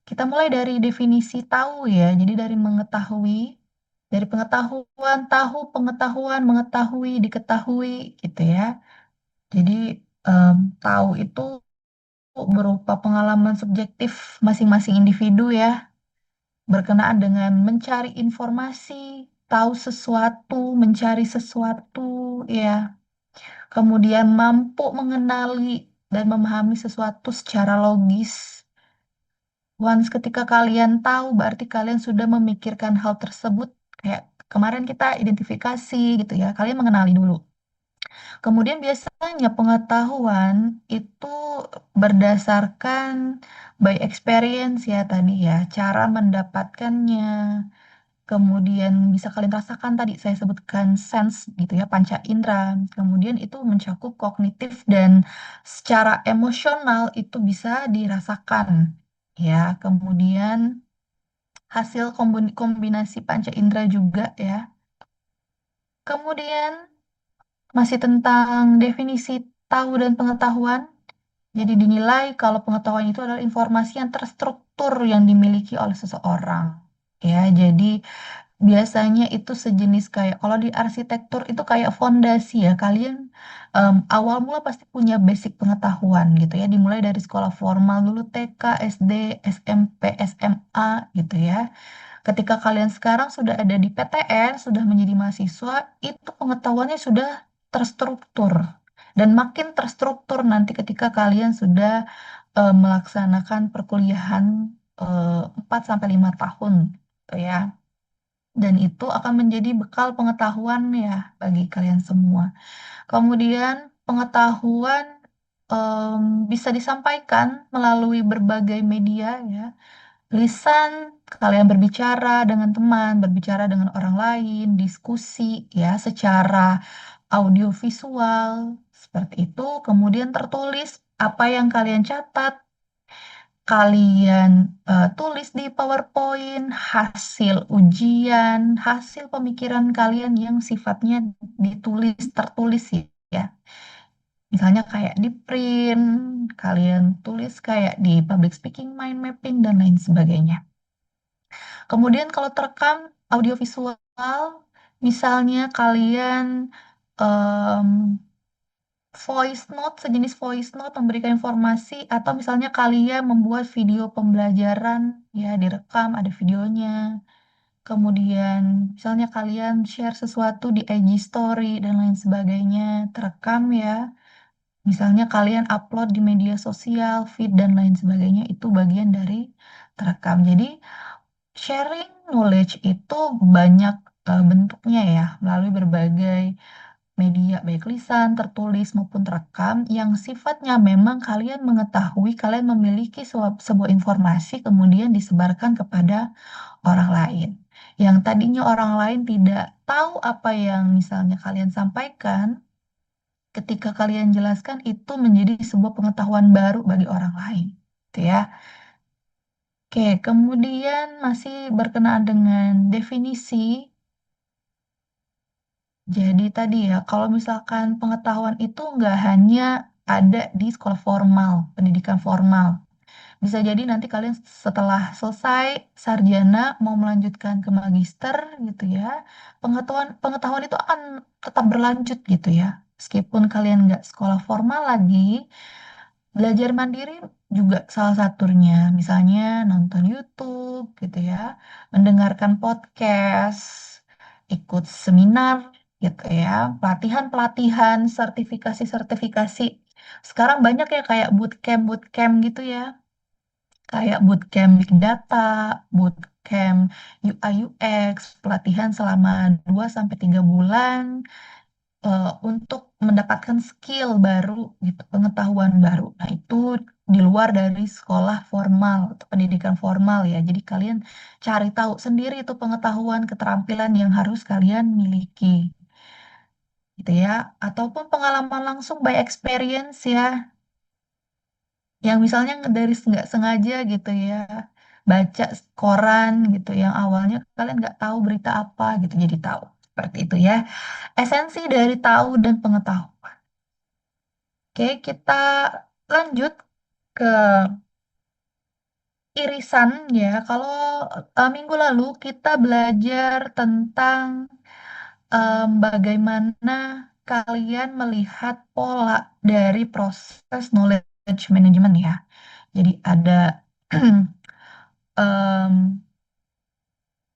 Kita mulai dari definisi tahu ya. Jadi dari mengetahui, dari pengetahuan, tahu, pengetahuan, mengetahui, diketahui gitu ya. Jadi em, tahu itu berupa pengalaman subjektif masing-masing individu ya, berkenaan dengan mencari informasi, tahu sesuatu, mencari sesuatu ya. Kemudian mampu mengenali dan memahami sesuatu secara logis. Once ketika kalian tahu, berarti kalian sudah memikirkan hal tersebut. Kayak kemarin kita identifikasi gitu ya, kalian mengenali dulu. Kemudian biasanya pengetahuan itu berdasarkan by experience ya tadi ya, cara mendapatkannya. Kemudian bisa kalian rasakan tadi saya sebutkan sense gitu ya, panca indera. Kemudian itu mencakup kognitif dan secara emosional itu bisa dirasakan ya. Kemudian hasil kombinasi panca indera juga ya. Kemudian masih tentang definisi tahu dan pengetahuan. Jadi dinilai kalau pengetahuan itu adalah informasi yang terstruktur yang dimiliki oleh seseorang. Ya, jadi biasanya itu sejenis kayak kalau di arsitektur itu kayak fondasi ya. Kalian awal mula pasti punya basic pengetahuan gitu ya. Dimulai dari sekolah formal dulu TK, SD, SMP, SMA gitu ya. Ketika kalian sekarang sudah ada di PTN, sudah menjadi mahasiswa, itu pengetahuannya sudah terstruktur dan makin terstruktur nanti ketika kalian sudah melaksanakan perkuliahan 4 sampai 5 tahun gitu ya. Dan itu akan menjadi bekal pengetahuan ya bagi kalian semua. Kemudian pengetahuan em, bisa disampaikan melalui berbagai media ya. Lisan, kalian berbicara dengan teman, berbicara dengan orang lain, diskusi ya secara audiovisual seperti itu. Kemudian tertulis apa yang kalian catat, kalian tulis di PowerPoint, hasil ujian, hasil pemikiran kalian yang sifatnya ditulis, tertulis ya. Misalnya kayak di print, kalian tulis kayak di public speaking, mind mapping, dan lain sebagainya. Kemudian kalau terekam audiovisual, misalnya kalian em, voice note, sejenis voice note memberikan informasi, atau misalnya kalian membuat video pembelajaran, ya direkam, ada videonya. Kemudian misalnya kalian share sesuatu di IG Story dan lain sebagainya, terekam ya. Misalnya kalian upload di media sosial, feed dan lain sebagainya, itu bagian dari terekam. Jadi sharing knowledge itu banyak bentuknya ya, melalui berbagai media, baik lisan, tertulis, maupun terekam, yang sifatnya memang kalian mengetahui, kalian memiliki sebuah informasi, kemudian disebarkan kepada orang lain. Yang tadinya orang lain tidak tahu apa yang misalnya kalian sampaikan, ketika kalian jelaskan, itu menjadi sebuah pengetahuan baru bagi orang lain. Gitu ya. Oke, kemudian masih berkenaan dengan definisi. Jadi tadi ya, kalau misalkan pengetahuan itu nggak hanya ada di sekolah formal, pendidikan formal. Bisa jadi nanti kalian setelah selesai sarjana mau melanjutkan ke magister gitu ya, pengetahuan pengetahuan itu akan tetap berlanjut gitu ya. Meskipun kalian nggak sekolah formal lagi, belajar mandiri juga salah satunya. Misalnya nonton YouTube gitu ya, mendengarkan podcast, ikut seminar gitu ya, pelatihan-pelatihan, sertifikasi-sertifikasi. Sekarang banyak ya kayak bootcamp-bootcamp gitu ya, kayak bootcamp Big Data, bootcamp UI UX, pelatihan selama 2 sampai 3 bulan untuk mendapatkan skill baru gitu, pengetahuan baru. Nah, itu di luar dari sekolah formal atau pendidikan formal ya. Jadi kalian cari tahu sendiri itu pengetahuan, keterampilan yang harus kalian miliki gitu ya. Ataupun pengalaman langsung by experience ya, yang misalnya dari nggak sengaja gitu ya, baca koran gitu yang awalnya kalian nggak tahu berita apa gitu jadi tahu. Seperti itu ya. Esensi dari tahu dan pengetahuan. Oke, kita lanjut ke irisan ya, kalau minggu lalu kita belajar tentang bagaimana kalian melihat pola dari proses knowledge management ya. Jadi ada em,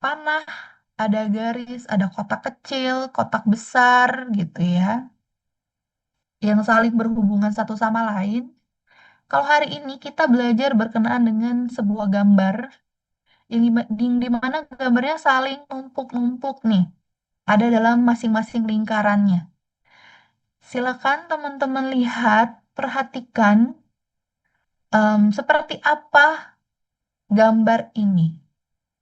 panah, ada garis, ada kotak kecil, kotak besar gitu ya, yang saling berhubungan satu sama lain. Kalau hari ini kita belajar berkenaan dengan sebuah gambar yang di mana gambarnya saling numpuk-numpuk nih, ada dalam masing-masing lingkarannya. Silakan teman-teman lihat, perhatikan seperti apa gambar ini.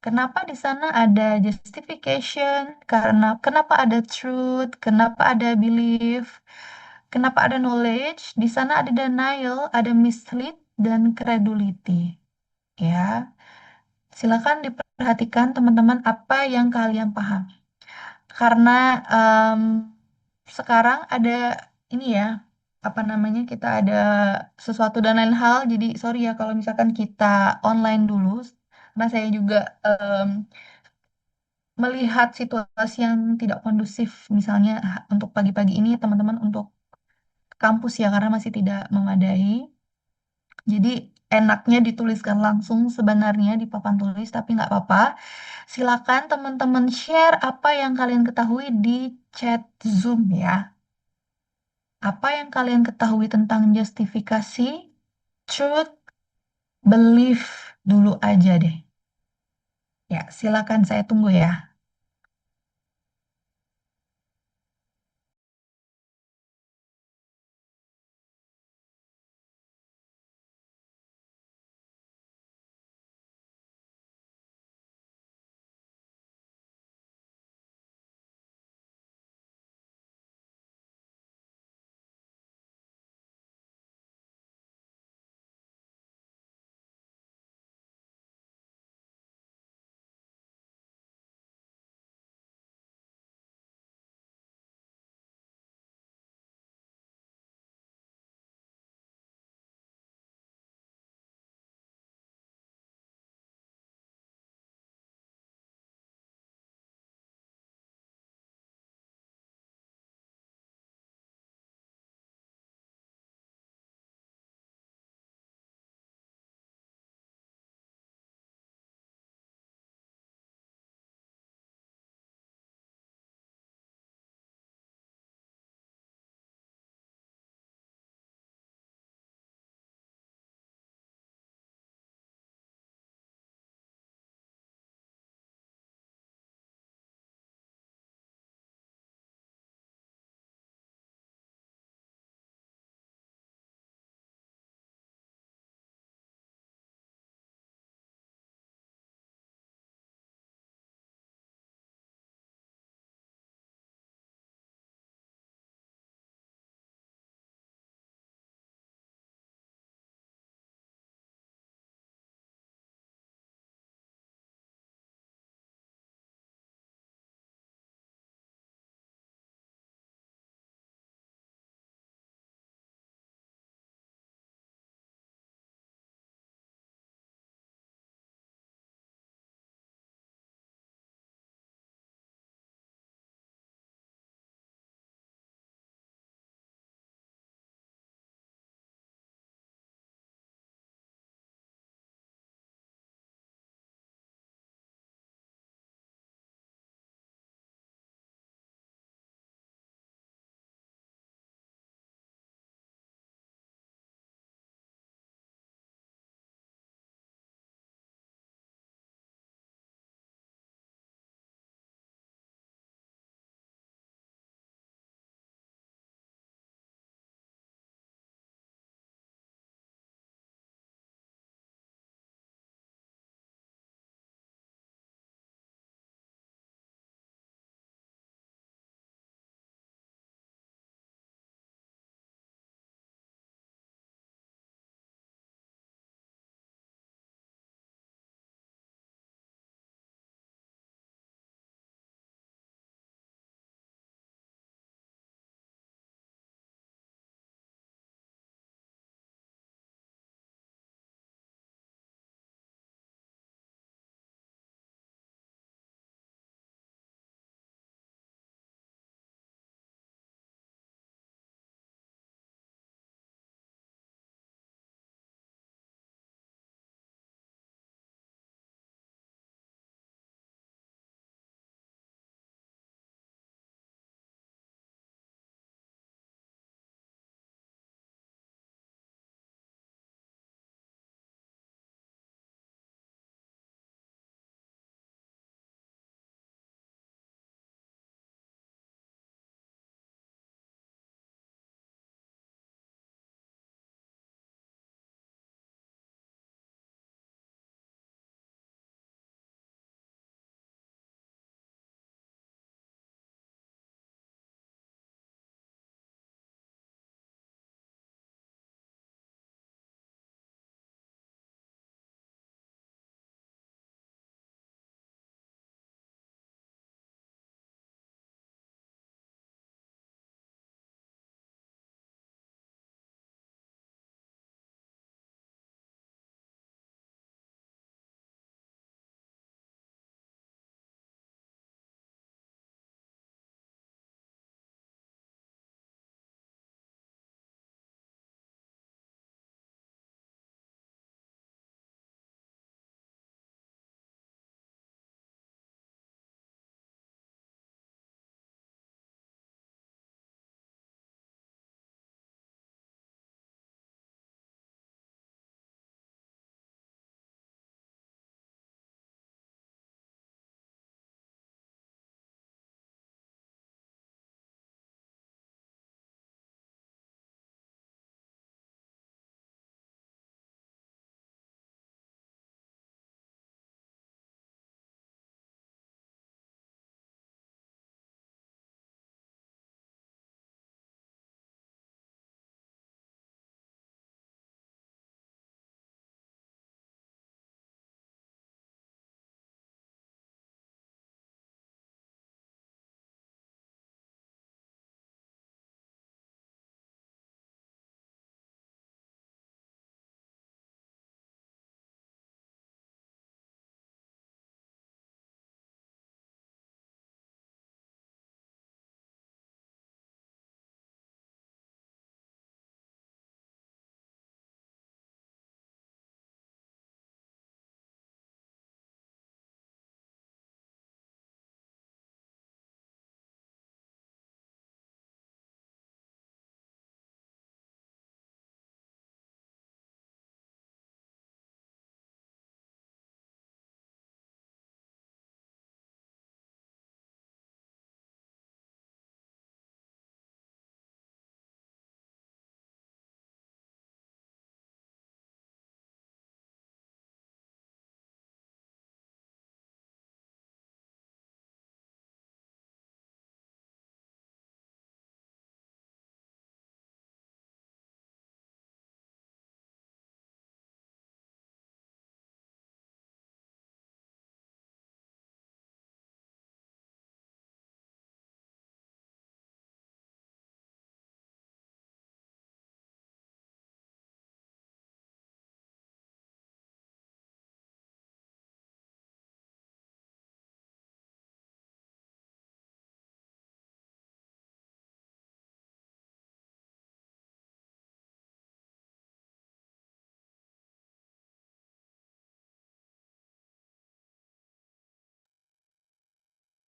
Kenapa di sana ada justification? Karena kenapa ada truth? Kenapa ada belief? Kenapa ada knowledge? Di sana ada denial, ada mislead, dan credulity. Ya, silakan diperhatikan teman-teman apa yang kalian paham. Karena em, sekarang ada ini ya, apa namanya, kita ada sesuatu dan lain hal. Jadi sorry ya kalau misalkan kita online dulu, karena saya juga melihat situasi yang tidak kondusif, misalnya untuk pagi-pagi ini teman-teman untuk kampus ya, karena masih tidak memadai. Jadi enaknya dituliskan langsung sebenarnya di papan tulis, tapi nggak apa-apa. Silakan teman-teman share apa yang kalian ketahui di chat Zoom ya. Apa yang kalian ketahui tentang justifikasi, truth, belief dulu aja deh. Ya, silakan saya tunggu ya.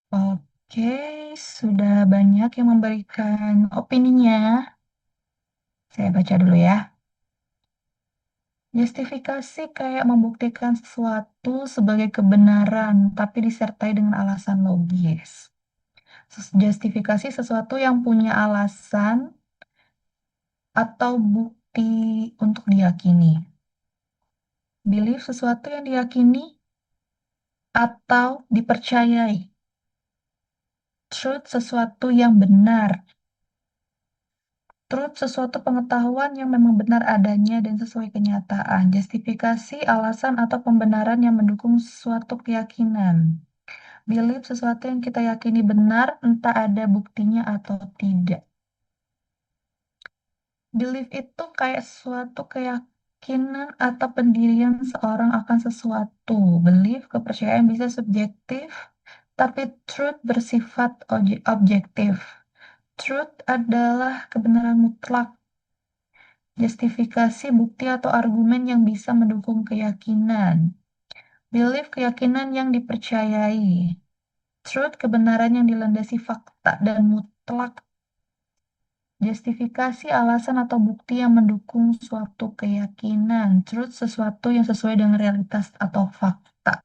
Oke, sudah banyak yang memberikan opininya. Saya baca dulu ya. Justifikasi kayak membuktikan sesuatu sebagai kebenaran, tapi disertai dengan alasan logis. Justifikasi sesuatu yang punya alasan atau bukti untuk diyakini. Belief sesuatu yang diyakini atau dipercayai. Truth sesuatu yang benar. Truth sesuatu pengetahuan yang memang benar adanya dan sesuai kenyataan. Justifikasi alasan atau pembenaran yang mendukung suatu keyakinan. Belief sesuatu yang kita yakini benar, entah ada buktinya atau tidak. Belief itu kayak suatu keyakinan atau pendirian seorang akan sesuatu. Belief, kepercayaan bisa subjektif, tapi truth bersifat objektif. Truth adalah kebenaran mutlak. Justifikasi bukti atau argumen yang bisa mendukung keyakinan. Belief keyakinan yang dipercayai. Truth kebenaran yang dilandasi fakta dan mutlak. Justifikasi alasan atau bukti yang mendukung suatu keyakinan. Truth sesuatu yang sesuai dengan realitas atau fakta.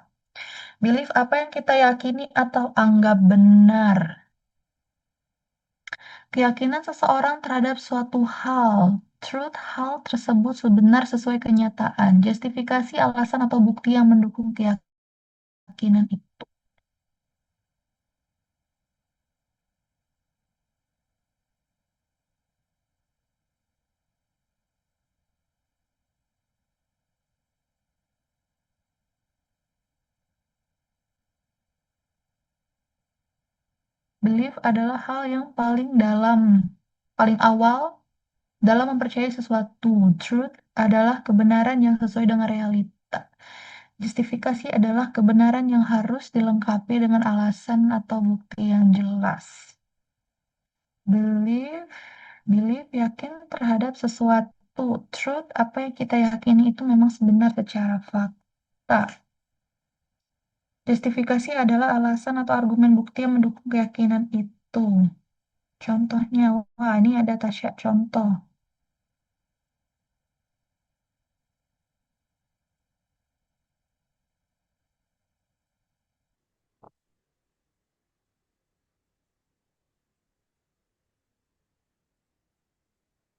Belief apa yang kita yakini atau anggap benar. Keyakinan seseorang terhadap suatu hal. Truth hal tersebut sebenar sesuai kenyataan. Justifikasi alasan atau bukti yang mendukung keyakinan itu. Belief adalah hal yang paling dalam, paling awal dalam mempercayai sesuatu. Truth adalah kebenaran yang sesuai dengan realita. Justifikasi adalah kebenaran yang harus dilengkapi dengan alasan atau bukti yang jelas. Belief, belief yakin terhadap sesuatu. Truth, apa yang kita yakini itu memang sebenar secara fakta. Justifikasi adalah alasan atau argumen bukti yang mendukung keyakinan itu. Contohnya, wah ini ada Tasya contoh.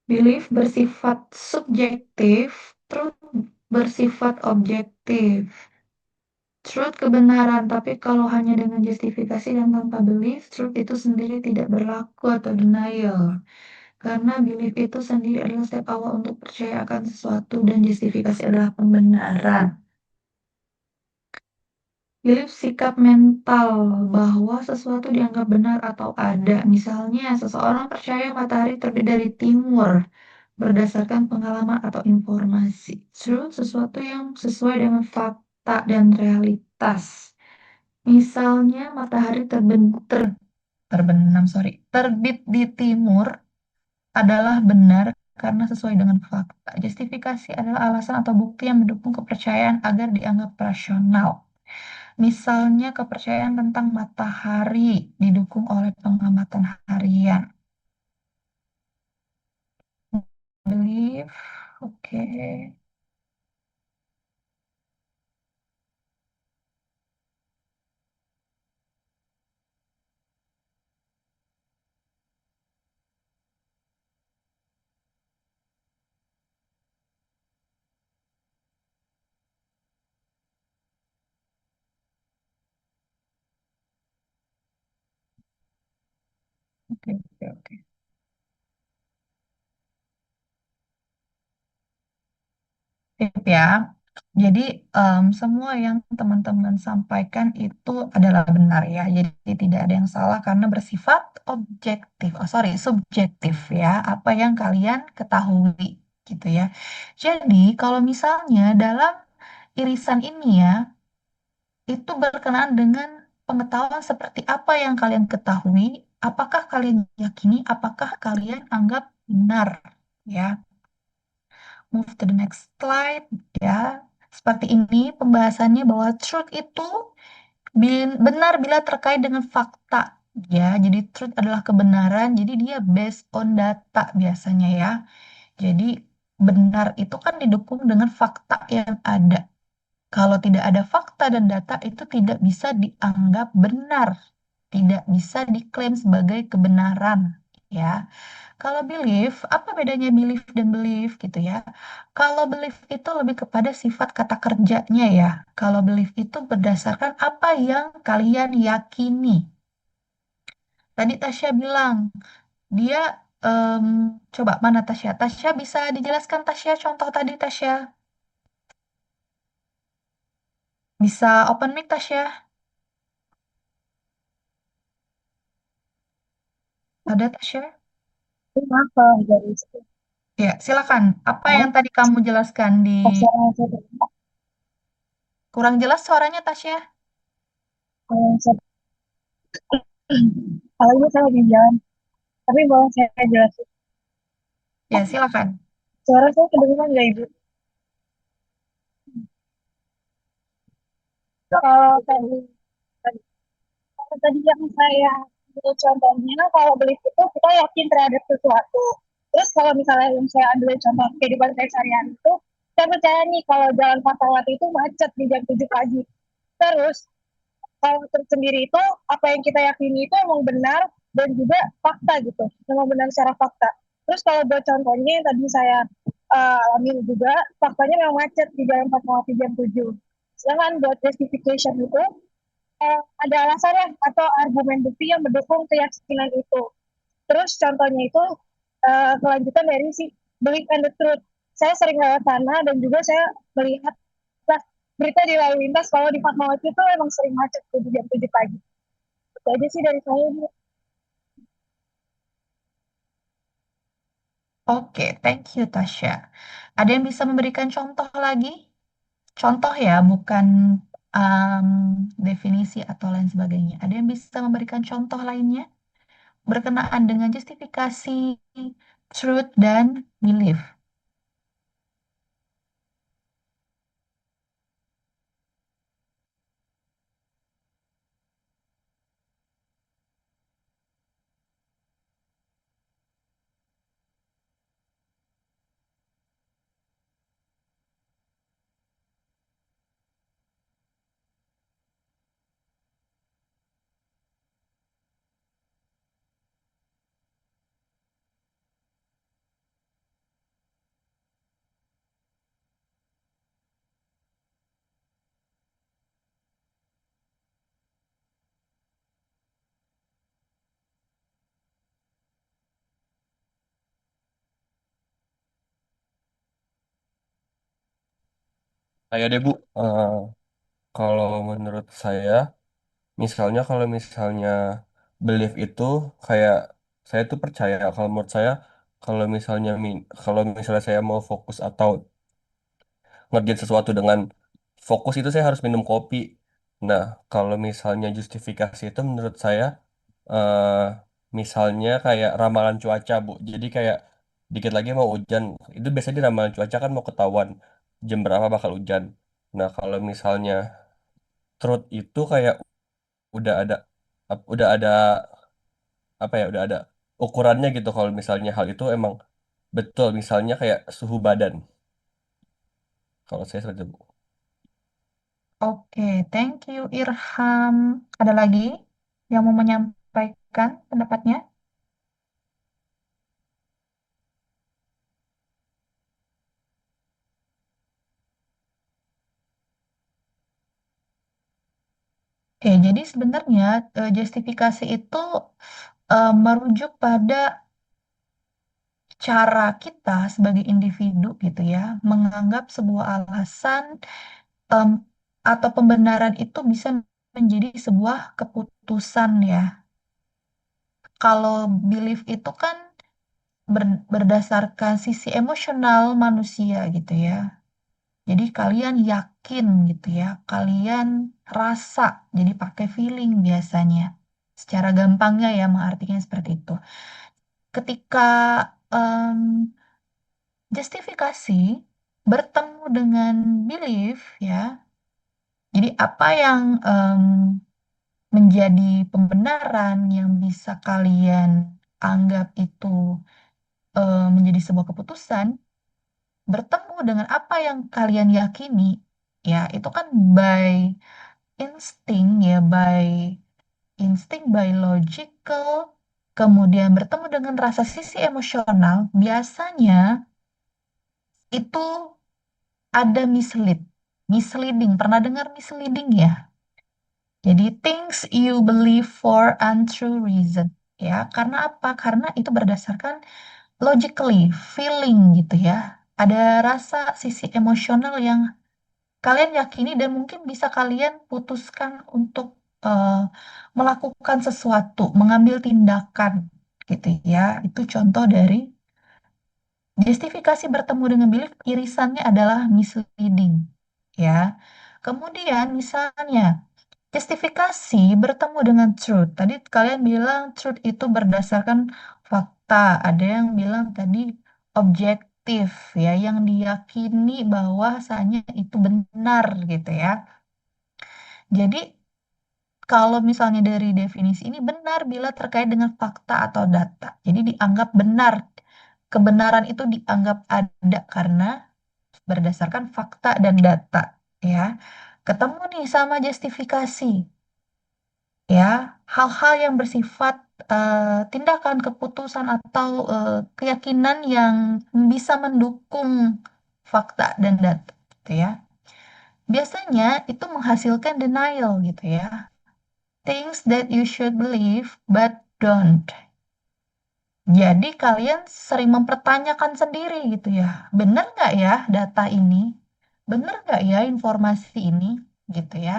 Belief bersifat subjektif, truth bersifat objektif. Truth kebenaran, tapi kalau hanya dengan justifikasi dan tanpa belief, truth itu sendiri tidak berlaku atau denial. Karena belief itu sendiri adalah step awal untuk percaya akan sesuatu dan justifikasi adalah pembenaran. Belief sikap mental bahwa sesuatu dianggap benar atau ada. Misalnya, seseorang percaya matahari terbit dari timur berdasarkan pengalaman atau informasi. Truth sesuatu yang sesuai dengan fakta dan realitas. Misalnya, matahari terbit di timur adalah benar karena sesuai dengan fakta. Justifikasi adalah alasan atau bukti yang mendukung kepercayaan agar dianggap rasional. Misalnya, kepercayaan tentang matahari didukung oleh pengamatan harian. Belief, oke. Oke, oke, oke. Sip ya. Jadi semua yang teman-teman sampaikan itu adalah benar ya. Jadi tidak ada yang salah karena bersifat objektif. Oh sorry, subjektif ya. Apa yang kalian ketahui gitu ya. Jadi kalau misalnya dalam irisan ini ya, itu berkenaan dengan pengetahuan seperti apa yang kalian ketahui, apakah kalian yakini, apakah kalian anggap benar ya. Move to the next slide ya. Seperti ini pembahasannya bahwa truth itu Benar bila terkait dengan fakta. Ya, jadi truth adalah kebenaran. Jadi dia based on data biasanya ya. Jadi benar itu kan didukung dengan fakta yang ada. Kalau tidak ada fakta dan data itu tidak bisa dianggap benar, tidak bisa diklaim sebagai kebenaran, ya. Kalau belief, apa bedanya belief dan belief gitu ya? Kalau belief itu lebih kepada sifat kata kerjanya ya. Kalau belief itu berdasarkan apa yang kalian yakini. Tadi Tasya bilang dia em, coba mana Tasya? Tasya bisa dijelaskan Tasya contoh tadi Tasya? Bisa open mic Tasya? Ada Tasya? Maaf kalau dari Ya, silakan. Apa yang sekitar tadi kamu jelaskan di pasaran saya kurang jelas suaranya Tasya? kalau saya kalau ini saya lagi jalan, tapi boleh saya jelasin. Ya, silakan. Suara saya kedengeran nggak Ibu? Kalau tadi kalau tadi yang saya ambil contohnya, kalau beli itu kita yakin terhadap sesuatu. Terus kalau misalnya yang saya ambil contoh kehidupan saya sehari-hari itu, saya percaya nih kalau jalan Fatmawati itu macet di jam 7 pagi. Terus kalau tersendiri itu apa yang kita yakini itu emang benar dan juga fakta gitu, memang benar secara fakta. Terus kalau buat contohnya yang tadi saya alami juga, faktanya memang macet di jalan Fatmawati jam 7. Sedangkan buat justification itu ada alasannya atau argumen bukti yang mendukung keyakinan itu. Terus contohnya itu kelanjutan dari si belief and the truth. Saya sering lewat sana dan juga saya melihat lah berita di lalu lintas kalau di Fatmawati itu emang sering macet tuh di jam 7 pagi. Itu aja sih dari saya. Bu. Oke, thank you Tasya. Ada yang bisa memberikan contoh lagi? Contoh ya, bukan um, definisi atau lain sebagainya. Ada yang bisa memberikan contoh lainnya berkenaan dengan justifikasi, truth, dan belief. Kayak deh Bu, Eh, kalau menurut saya, misalnya kalau misalnya belief itu kayak saya tuh percaya kalau menurut saya kalau misalnya kalau misalnya saya mau fokus atau ngerjain sesuatu dengan fokus itu saya harus minum kopi. Nah, kalau misalnya justifikasi itu menurut saya eh misalnya kayak ramalan cuaca Bu. Jadi kayak dikit lagi mau hujan, itu biasanya di ramalan cuaca kan mau ketahuan jam berapa bakal hujan. Nah, kalau misalnya truth itu kayak udah ada udah ada apa ya udah ada ukurannya gitu kalau misalnya hal itu emang betul misalnya kayak suhu badan kalau saya seperti itu Bu. Oke, thank you Irham. Ada lagi yang mau menyampaikan pendapatnya? Oke, jadi sebenarnya justifikasi itu merujuk pada cara kita sebagai individu gitu ya, menganggap sebuah alasan em, atau pembenaran itu bisa menjadi sebuah keputusan ya. Kalau belief itu kan berdasarkan sisi emosional manusia gitu ya. Jadi kalian yakin gitu ya, kalian rasa, jadi pakai feeling biasanya. Secara gampangnya ya mengartikan seperti itu. Ketika em, justifikasi bertemu dengan belief ya, Jadi apa yang menjadi pembenaran yang bisa kalian anggap itu menjadi sebuah keputusan, bertemu dengan apa yang kalian yakini, ya itu kan by insting ya, by logical, kemudian bertemu dengan rasa sisi emosional, biasanya itu ada misleading. Pernah dengar misleading ya? Jadi things you believe for untrue reason. Ya, karena apa? Karena itu berdasarkan logically, feeling gitu ya. Ada rasa sisi emosional yang kalian yakini dan mungkin bisa kalian putuskan untuk eh, melakukan sesuatu, mengambil tindakan gitu ya. Itu contoh dari justifikasi bertemu dengan belief, irisannya adalah misleading ya. Kemudian misalnya justifikasi bertemu dengan truth. Tadi kalian bilang truth itu berdasarkan fakta. Ada yang bilang tadi objektif ya, yang diyakini bahwasanya itu benar gitu ya. Jadi kalau misalnya dari definisi ini benar bila terkait dengan fakta atau data. Jadi dianggap benar. Kebenaran itu dianggap ada karena berdasarkan fakta dan data ya. Ketemu nih sama justifikasi ya, hal-hal yang bersifat tindakan, keputusan atau keyakinan yang bisa mendukung fakta dan data gitu ya. Biasanya itu menghasilkan denial gitu ya. Things that you should believe but don't. Jadi kalian sering mempertanyakan sendiri gitu ya. Benar nggak ya data ini? Benar nggak ya informasi ini? Gitu ya.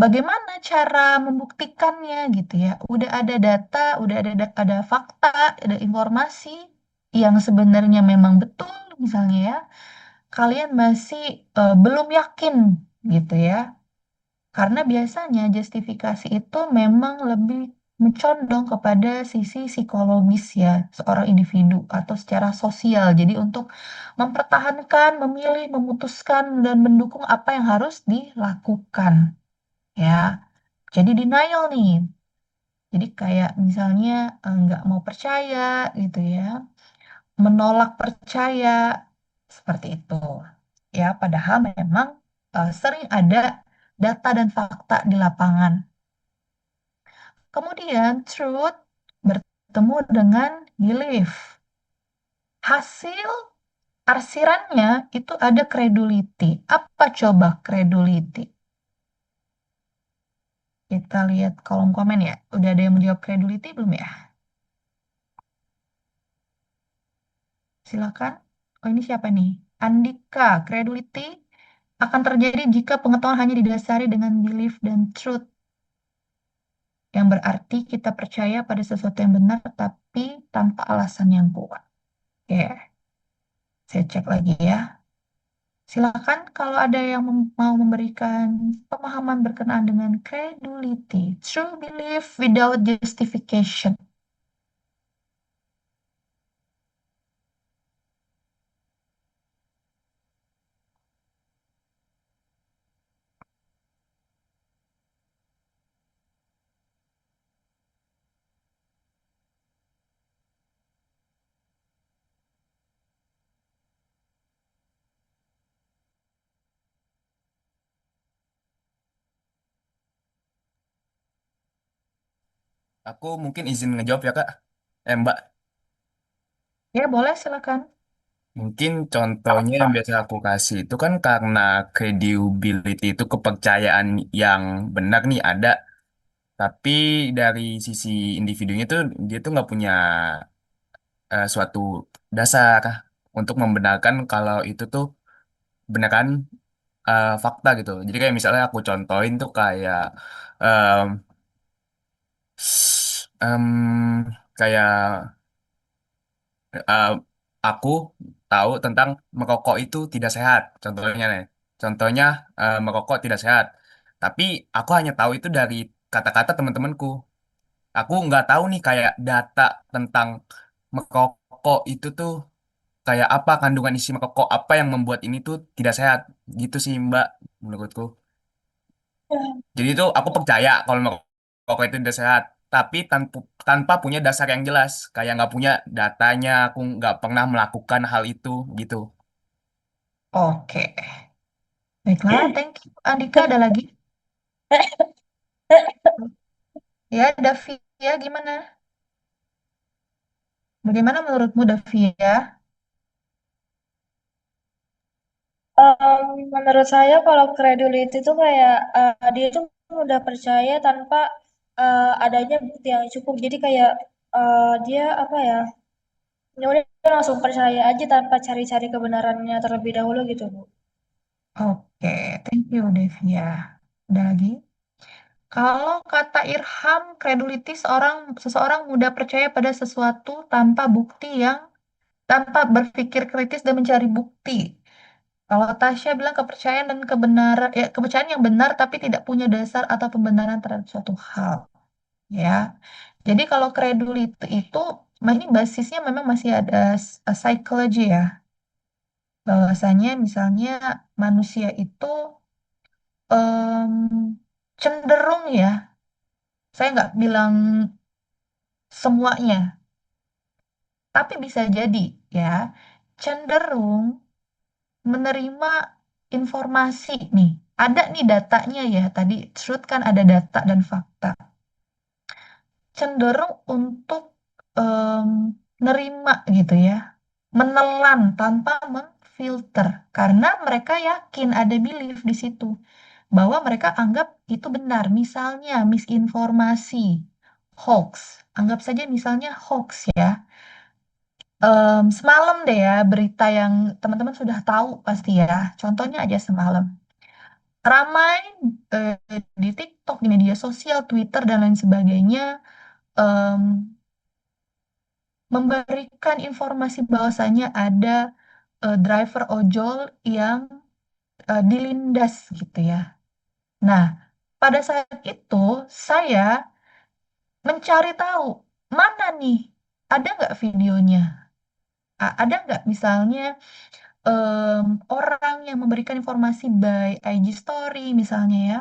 Bagaimana cara membuktikannya gitu ya? Udah ada data, udah ada fakta, ada informasi yang sebenarnya memang betul misalnya ya. Kalian masih belum yakin gitu ya. Karena biasanya justifikasi itu memang lebih mencondong kepada sisi psikologis ya seorang individu atau secara sosial. Jadi untuk mempertahankan, memilih, memutuskan dan mendukung apa yang harus dilakukan ya. Jadi denial nih. Jadi kayak misalnya nggak mau percaya gitu ya, menolak percaya seperti itu. Ya, padahal memang sering ada data dan fakta di lapangan. Kemudian truth bertemu dengan belief. Hasil arsirannya itu ada credulity. Apa coba credulity? Kita lihat kolom komen ya. Udah ada yang menjawab credulity belum ya? Silakan. Oh ini siapa nih? Andika, credulity akan terjadi jika pengetahuan hanya didasari dengan belief dan truth. Yang berarti kita percaya pada sesuatu yang benar tapi tanpa alasan yang kuat. Oke, saya cek lagi ya. Silakan kalau ada yang mau memberikan pemahaman berkenaan dengan credulity, true belief without justification. Aku mungkin izin ngejawab ya Kak. Mbak, Ya, boleh silakan. mungkin contohnya yang biasa aku kasih itu kan karena credibility itu kepercayaan yang benar nih ada, tapi dari sisi individunya tuh dia tuh nggak punya suatu dasar untuk membenarkan kalau itu tuh beneran fakta gitu. Jadi kayak misalnya aku contohin tuh kayak em, em, kayak eh, aku tahu tentang merokok itu tidak sehat. Contohnya nih, contohnya merokok tidak sehat. Tapi aku hanya tahu itu dari kata-kata teman-temanku. Aku nggak tahu nih kayak data tentang merokok itu tuh kayak apa kandungan isi merokok, apa yang membuat ini tuh tidak sehat. Gitu sih Mbak, menurutku. Jadi itu aku percaya kalau merokok itu udah sehat, tapi tanpa tanpa punya dasar yang jelas, kayak nggak punya datanya, aku nggak pernah melakukan hal itu gitu. Oke, baiklah, thank you. Andika ada lagi? Ya, Davia gimana? Bagaimana menurutmu Davia? Menurut saya kalau credulity itu kayak dia tuh udah percaya tanpa adanya bukti yang cukup. Jadi kayak dia apa ya? Ya udah langsung percaya aja tanpa cari-cari kebenarannya terlebih dahulu gitu, Bu. Oke, thank you Devia. Ada lagi? Kalau kata Irham, credulity seseorang mudah percaya pada sesuatu tanpa berpikir kritis dan mencari bukti. Kalau Tasya bilang kepercayaan dan kebenaran, ya kepercayaan yang benar tapi tidak punya dasar atau pembenaran terhadap suatu hal, ya. Jadi kalau credulity itu, ini basisnya memang masih ada psikologi ya, bahwasanya misalnya manusia itu em, cenderung ya, saya nggak bilang semuanya, tapi bisa jadi ya, cenderung menerima informasi nih. Ada nih datanya ya, tadi truth kan ada data dan fakta. Cenderung untuk em, nerima gitu ya, menelan tanpa memfilter. Karena mereka yakin ada belief di situ. Bahwa mereka anggap itu benar. Misalnya misinformasi, hoax. Anggap saja misalnya hoax ya. Semalam deh ya berita yang teman-teman sudah tahu pasti ya. Contohnya aja semalam. Ramai eh, di TikTok, di media sosial, Twitter dan lain sebagainya em, memberikan informasi bahwasanya ada driver ojol yang dilindas gitu ya. Nah, pada saat itu saya mencari tahu mana nih, ada nggak videonya? Ada nggak misalnya orang yang memberikan informasi by IG Story misalnya ya,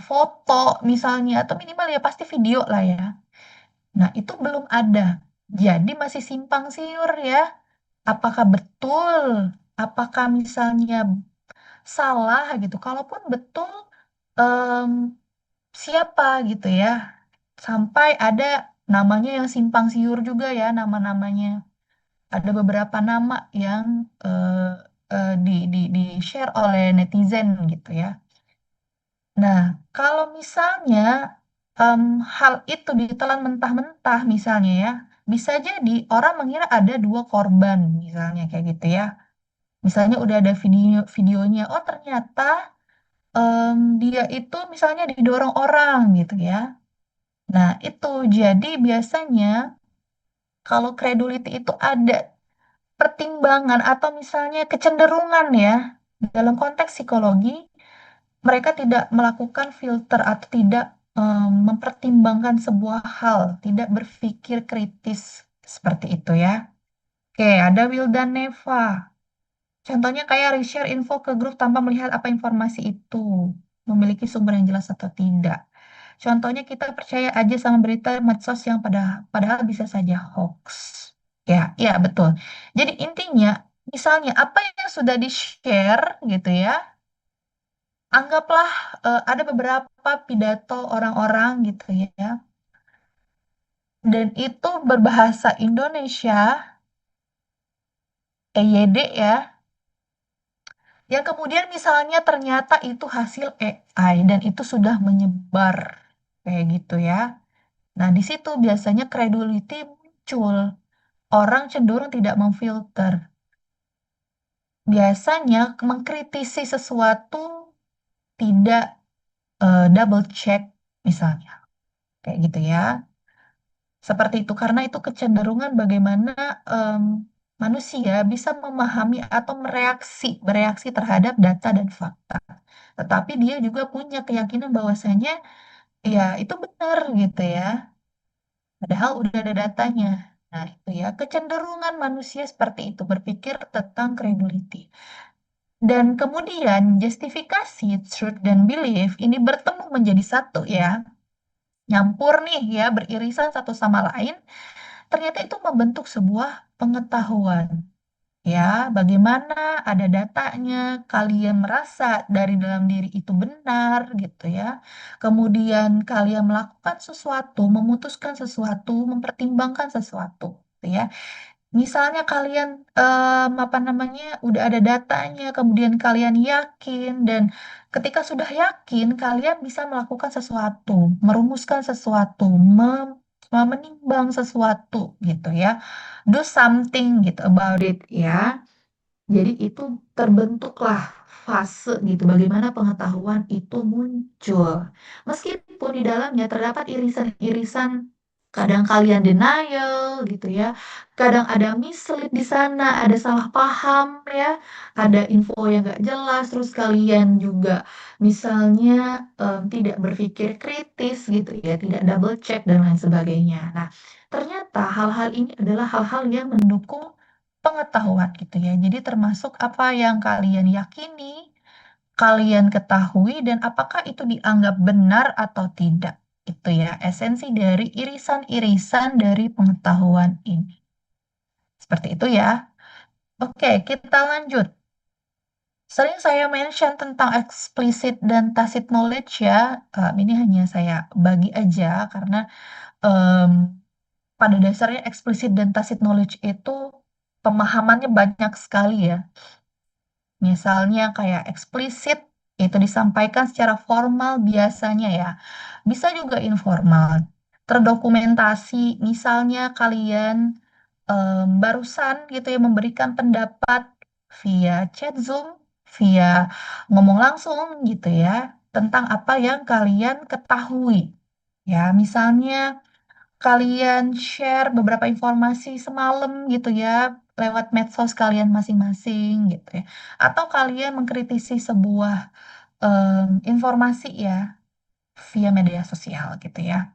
foto misalnya, atau minimal ya pasti video lah ya. Nah, itu belum ada. Jadi masih simpang siur ya. Apakah betul? Apakah misalnya salah gitu? Kalaupun betul, em, siapa gitu ya? Sampai ada namanya yang simpang siur juga ya, nama-namanya. Ada beberapa nama yang di share oleh netizen gitu ya. Nah, kalau misalnya em, hal itu ditelan mentah-mentah misalnya ya, bisa jadi orang mengira ada dua korban misalnya kayak gitu ya. Misalnya udah ada videonya, oh ternyata dia itu misalnya didorong orang gitu ya. Nah, itu jadi biasanya kalau credulity itu ada pertimbangan atau misalnya kecenderungan ya, dalam konteks psikologi mereka tidak melakukan filter atau tidak mempertimbangkan sebuah hal, tidak berpikir kritis seperti itu ya. Oke, ada Wildan Neva. Contohnya kayak reshare info ke grup tanpa melihat apa informasi itu memiliki sumber yang jelas atau tidak. Contohnya kita percaya aja sama berita medsos yang padahal bisa saja hoax. Ya, ya betul. Jadi intinya, misalnya apa yang sudah di-share gitu ya, anggaplah ada beberapa pidato orang-orang gitu ya, dan itu berbahasa Indonesia, EYD ya, yang kemudian misalnya ternyata itu hasil AI dan itu sudah menyebar kayak gitu ya. Nah, di situ biasanya credulity muncul. Orang cenderung tidak memfilter. Biasanya mengkritisi sesuatu tidak double check misalnya. Kayak gitu ya. Seperti itu karena itu kecenderungan bagaimana em, manusia bisa memahami atau bereaksi terhadap data dan fakta. Tetapi dia juga punya keyakinan bahwasanya ya itu benar gitu ya. Padahal udah ada datanya. Nah, itu ya kecenderungan manusia seperti itu berpikir tentang credibility. Dan kemudian justifikasi, truth, dan belief ini bertemu menjadi satu ya. Nyampur nih ya, beririsan satu sama lain. Ternyata itu membentuk sebuah pengetahuan. Ya, bagaimana ada datanya, kalian merasa dari dalam diri itu benar gitu ya. Kemudian kalian melakukan sesuatu, memutuskan sesuatu, mempertimbangkan sesuatu, gitu ya. Misalnya kalian apa namanya udah ada datanya, kemudian kalian yakin dan ketika sudah yakin kalian bisa melakukan sesuatu, merumuskan sesuatu, menimbang sesuatu gitu ya. Do something gitu about it ya. Jadi itu terbentuklah fase gitu, bagaimana pengetahuan itu muncul. Meskipun di dalamnya terdapat irisan-irisan, kadang kalian denial gitu ya, kadang ada mislead di sana, ada salah paham ya, ada info yang nggak jelas, terus kalian juga misalnya tidak berpikir kritis gitu ya, tidak double check dan lain sebagainya. Nah, ternyata hal-hal ini adalah hal-hal yang mendukung pengetahuan gitu ya. Jadi termasuk apa yang kalian yakini, kalian ketahui, dan apakah itu dianggap benar atau tidak. Itu ya, esensi dari irisan-irisan dari pengetahuan ini. Seperti itu ya. Oke, kita lanjut. Sering saya mention tentang explicit dan tacit knowledge ya. Ini hanya saya bagi aja karena em, pada dasarnya explicit dan tacit knowledge itu pemahamannya banyak sekali ya. Misalnya kayak eksplisit itu disampaikan secara formal biasanya ya. Bisa juga informal. Terdokumentasi, misalnya kalian barusan gitu ya memberikan pendapat via chat Zoom, via ngomong langsung gitu ya, tentang apa yang kalian ketahui. Ya, misalnya kalian share beberapa informasi semalam gitu ya lewat medsos kalian masing-masing gitu ya. Atau kalian mengkritisi sebuah informasi ya via media sosial gitu ya.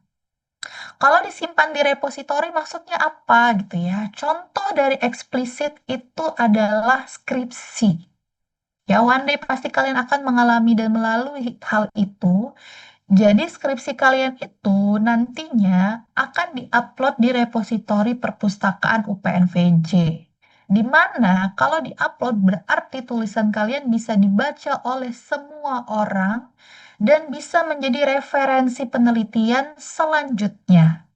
Kalau disimpan di repositori maksudnya apa gitu ya? Contoh dari eksplisit itu adalah skripsi. Ya, one day pasti kalian akan mengalami dan melalui hal itu. Jadi skripsi kalian itu nantinya akan diupload di repositori perpustakaan UPNVJ. Di mana kalau diupload berarti tulisan kalian bisa dibaca oleh semua orang dan bisa menjadi referensi penelitian selanjutnya.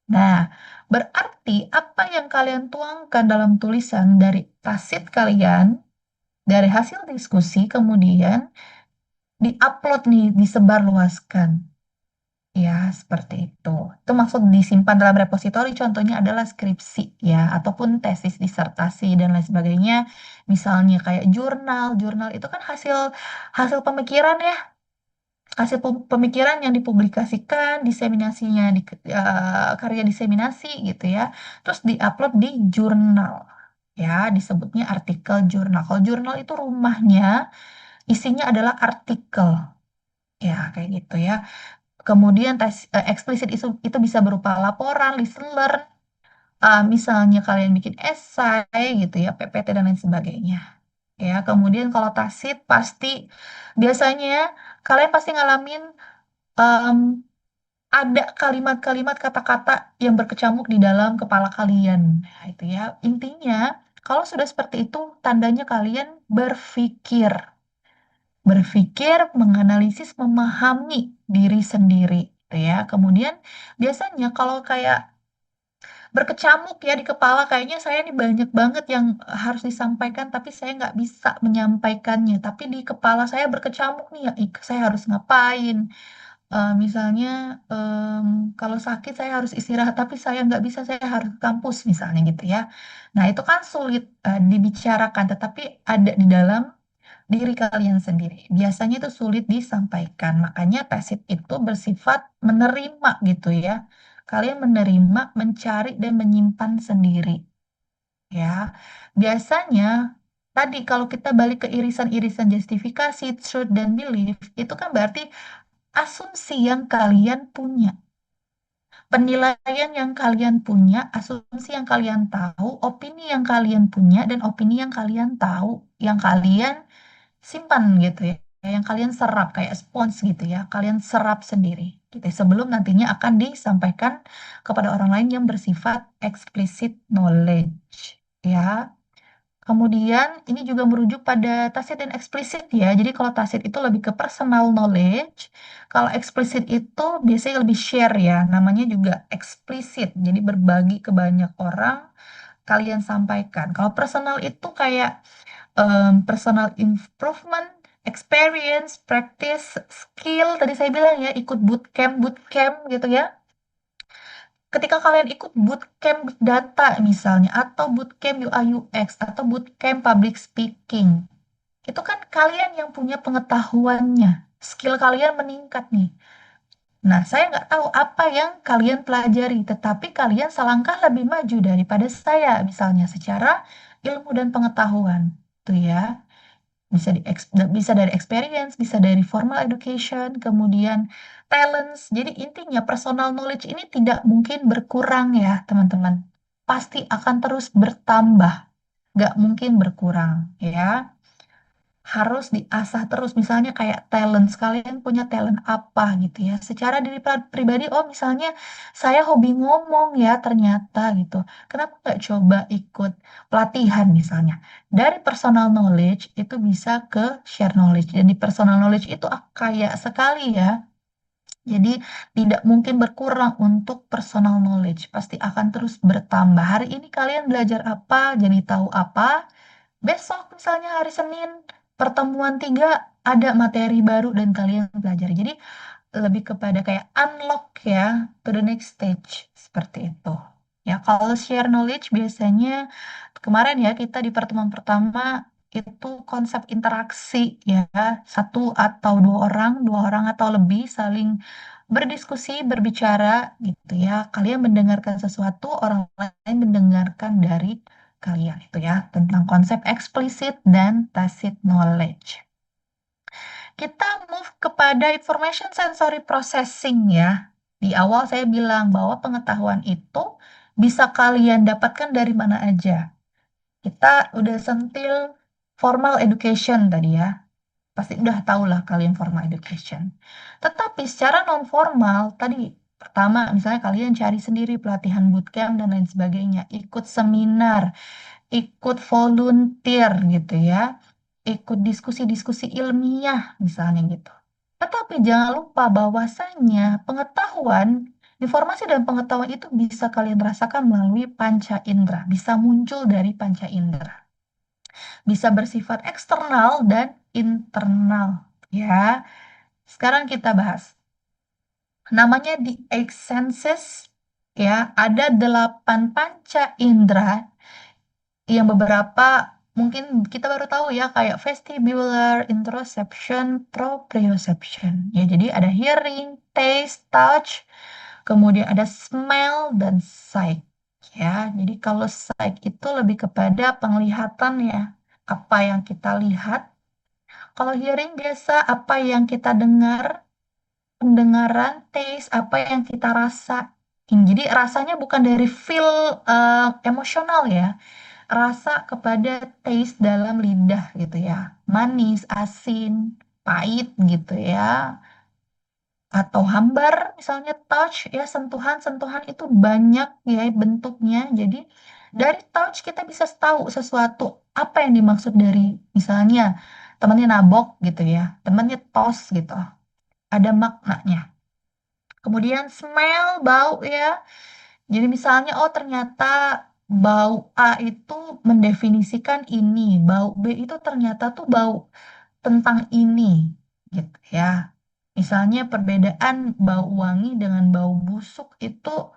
Nah, berarti apa yang kalian tuangkan dalam tulisan dari tasit kalian, dari hasil diskusi kemudian diupload nih, disebarluaskan. Ya, seperti itu. Itu maksud disimpan dalam repositori, contohnya adalah skripsi ya, ataupun tesis disertasi dan lain sebagainya. Misalnya kayak jurnal, jurnal itu kan hasil hasil pemikiran ya, hasil pemikiran yang dipublikasikan, diseminasinya di karya diseminasi gitu ya. Terus diupload di jurnal. Ya, disebutnya artikel jurnal. Kalau jurnal itu rumahnya isinya adalah artikel. Ya, kayak gitu ya. Kemudian eksplisit itu bisa berupa laporan, listen learn, misalnya kalian bikin esai gitu ya, PPT dan lain sebagainya. Ya, kemudian kalau tacit pasti biasanya kalian pasti ngalamin em, ada kalimat-kalimat kata-kata yang berkecamuk di dalam kepala kalian. Nah, itu ya. Intinya, kalau sudah seperti itu, tandanya kalian berpikir. Berpikir, menganalisis, memahami diri sendiri. Gitu ya. Kemudian, biasanya kalau kayak berkecamuk ya di kepala, kayaknya saya ini banyak banget yang harus disampaikan, tapi saya nggak bisa menyampaikannya. Tapi di kepala saya berkecamuk nih, ya, saya harus ngapain? Misalnya kalau sakit saya harus istirahat tapi saya nggak bisa saya harus ke kampus misalnya gitu ya. Nah itu kan sulit dibicarakan tetapi ada di dalam diri kalian sendiri. Biasanya itu sulit disampaikan. Makanya tesit itu bersifat menerima gitu ya. Kalian menerima, mencari dan menyimpan sendiri ya. Biasanya tadi kalau kita balik ke irisan-irisan justifikasi, truth dan belief itu kan berarti asumsi yang kalian punya. penilaian yang kalian punya, asumsi yang kalian tahu, opini yang kalian punya, dan opini yang kalian tahu, yang kalian simpan gitu ya, yang kalian serap kayak spons gitu ya, kalian serap sendiri gitu ya, sebelum nantinya akan disampaikan kepada orang lain yang bersifat explicit knowledge ya. Kemudian ini juga merujuk pada tacit dan eksplisit ya. Jadi kalau tacit itu lebih ke personal knowledge, kalau eksplisit itu biasanya lebih share ya. Namanya juga eksplisit. Jadi berbagi ke banyak orang, kalian sampaikan. Kalau personal itu kayak personal improvement, experience, practice, skill. Tadi saya bilang ya, ikut bootcamp, bootcamp gitu ya. Ketika kalian ikut bootcamp big data misalnya, atau bootcamp UI UX, atau bootcamp public speaking, itu kan kalian yang punya pengetahuannya, skill kalian meningkat nih. Nah, saya nggak tahu apa yang kalian pelajari, tetapi kalian selangkah lebih maju daripada saya, misalnya secara ilmu dan pengetahuan. Tuh ya. Bisa dari experience, bisa dari formal education, kemudian talents. Jadi intinya personal knowledge ini tidak mungkin berkurang ya, teman-teman. Pasti akan terus bertambah, nggak mungkin berkurang ya. Harus diasah terus. Misalnya kayak talent, kalian punya talent apa gitu ya. Secara diri pribadi, oh misalnya saya hobi ngomong ya ternyata gitu. Kenapa nggak coba ikut pelatihan misalnya. Dari personal knowledge itu bisa ke share knowledge. Dan di personal knowledge itu kaya sekali ya. Jadi tidak mungkin berkurang untuk personal knowledge. Pasti akan terus bertambah. Hari ini kalian belajar apa, jadi tahu apa. Besok misalnya hari Senin, pertemuan tiga, ada materi baru dan kalian pelajari. Jadi lebih kepada kayak unlock ya to the next stage seperti itu. Ya, kalau share knowledge biasanya kemarin ya kita di pertemuan pertama itu konsep interaksi ya, satu atau dua orang atau lebih saling berdiskusi, berbicara gitu ya. Kalian mendengarkan sesuatu, orang lain mendengarkan dari kalian itu ya, tentang konsep eksplisit dan tacit knowledge. Kita move kepada information sensory processing ya. Di awal saya bilang bahwa pengetahuan itu bisa kalian dapatkan dari mana aja. Kita udah sentil formal education tadi ya. Pasti udah tahu lah kalian formal education. Tetapi secara non formal tadi pertama misalnya kalian cari sendiri pelatihan bootcamp dan lain sebagainya, ikut seminar, ikut volunteer gitu ya, ikut diskusi-diskusi ilmiah misalnya gitu. Tetapi jangan lupa bahwasannya pengetahuan, informasi dan pengetahuan itu bisa kalian rasakan melalui panca indera, bisa muncul dari panca indera, bisa bersifat eksternal dan internal ya. Sekarang kita bahas. Namanya di eight senses ya, ada 8 panca indera yang beberapa mungkin kita baru tahu ya kayak vestibular, interoception, proprioception. Ya, jadi ada hearing, taste, touch, kemudian ada smell dan sight. Ya, jadi kalau sight itu lebih kepada penglihatan ya, apa yang kita lihat. Kalau hearing biasa apa yang kita dengar, pendengaran, taste, apa yang kita rasa. Jadi rasanya bukan dari feel emosional ya, rasa kepada taste dalam lidah gitu ya. Manis, asin, pahit gitu ya. Atau hambar misalnya touch ya, sentuhan-sentuhan itu banyak ya bentuknya. Jadi dari touch kita bisa tahu sesuatu apa yang dimaksud dari misalnya temannya nabok gitu ya, temannya tos gitu. Ada maknanya. Kemudian smell, bau ya. Jadi misalnya, oh ternyata bau A itu mendefinisikan ini, bau B itu ternyata tuh bau tentang ini, gitu ya. Misalnya perbedaan bau wangi dengan bau busuk itu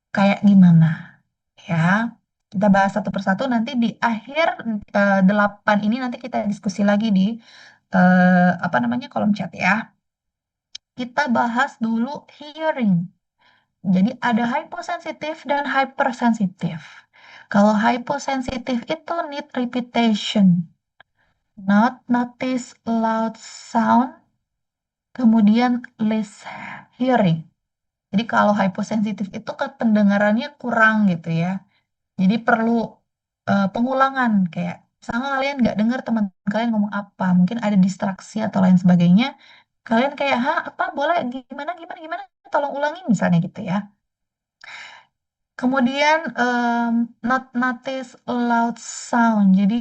kayak gimana, ya. Kita bahas satu persatu nanti di akhir 8 ini nanti kita diskusi lagi di apa namanya kolom chat ya. Kita bahas dulu hearing. Jadi ada hyposensitif dan hypersensitif. Kalau hyposensitif itu need repetition, not notice loud sound, kemudian less hearing. Jadi kalau hyposensitif itu kan pendengarannya kurang gitu ya. Jadi perlu pengulangan kayak misalnya kalian nggak dengar teman kalian ngomong apa, mungkin ada distraksi atau lain sebagainya. Kalian kayak, "Hah, apa boleh gimana gimana gimana? Tolong ulangin," misalnya gitu ya. Kemudian not notice loud sound. Jadi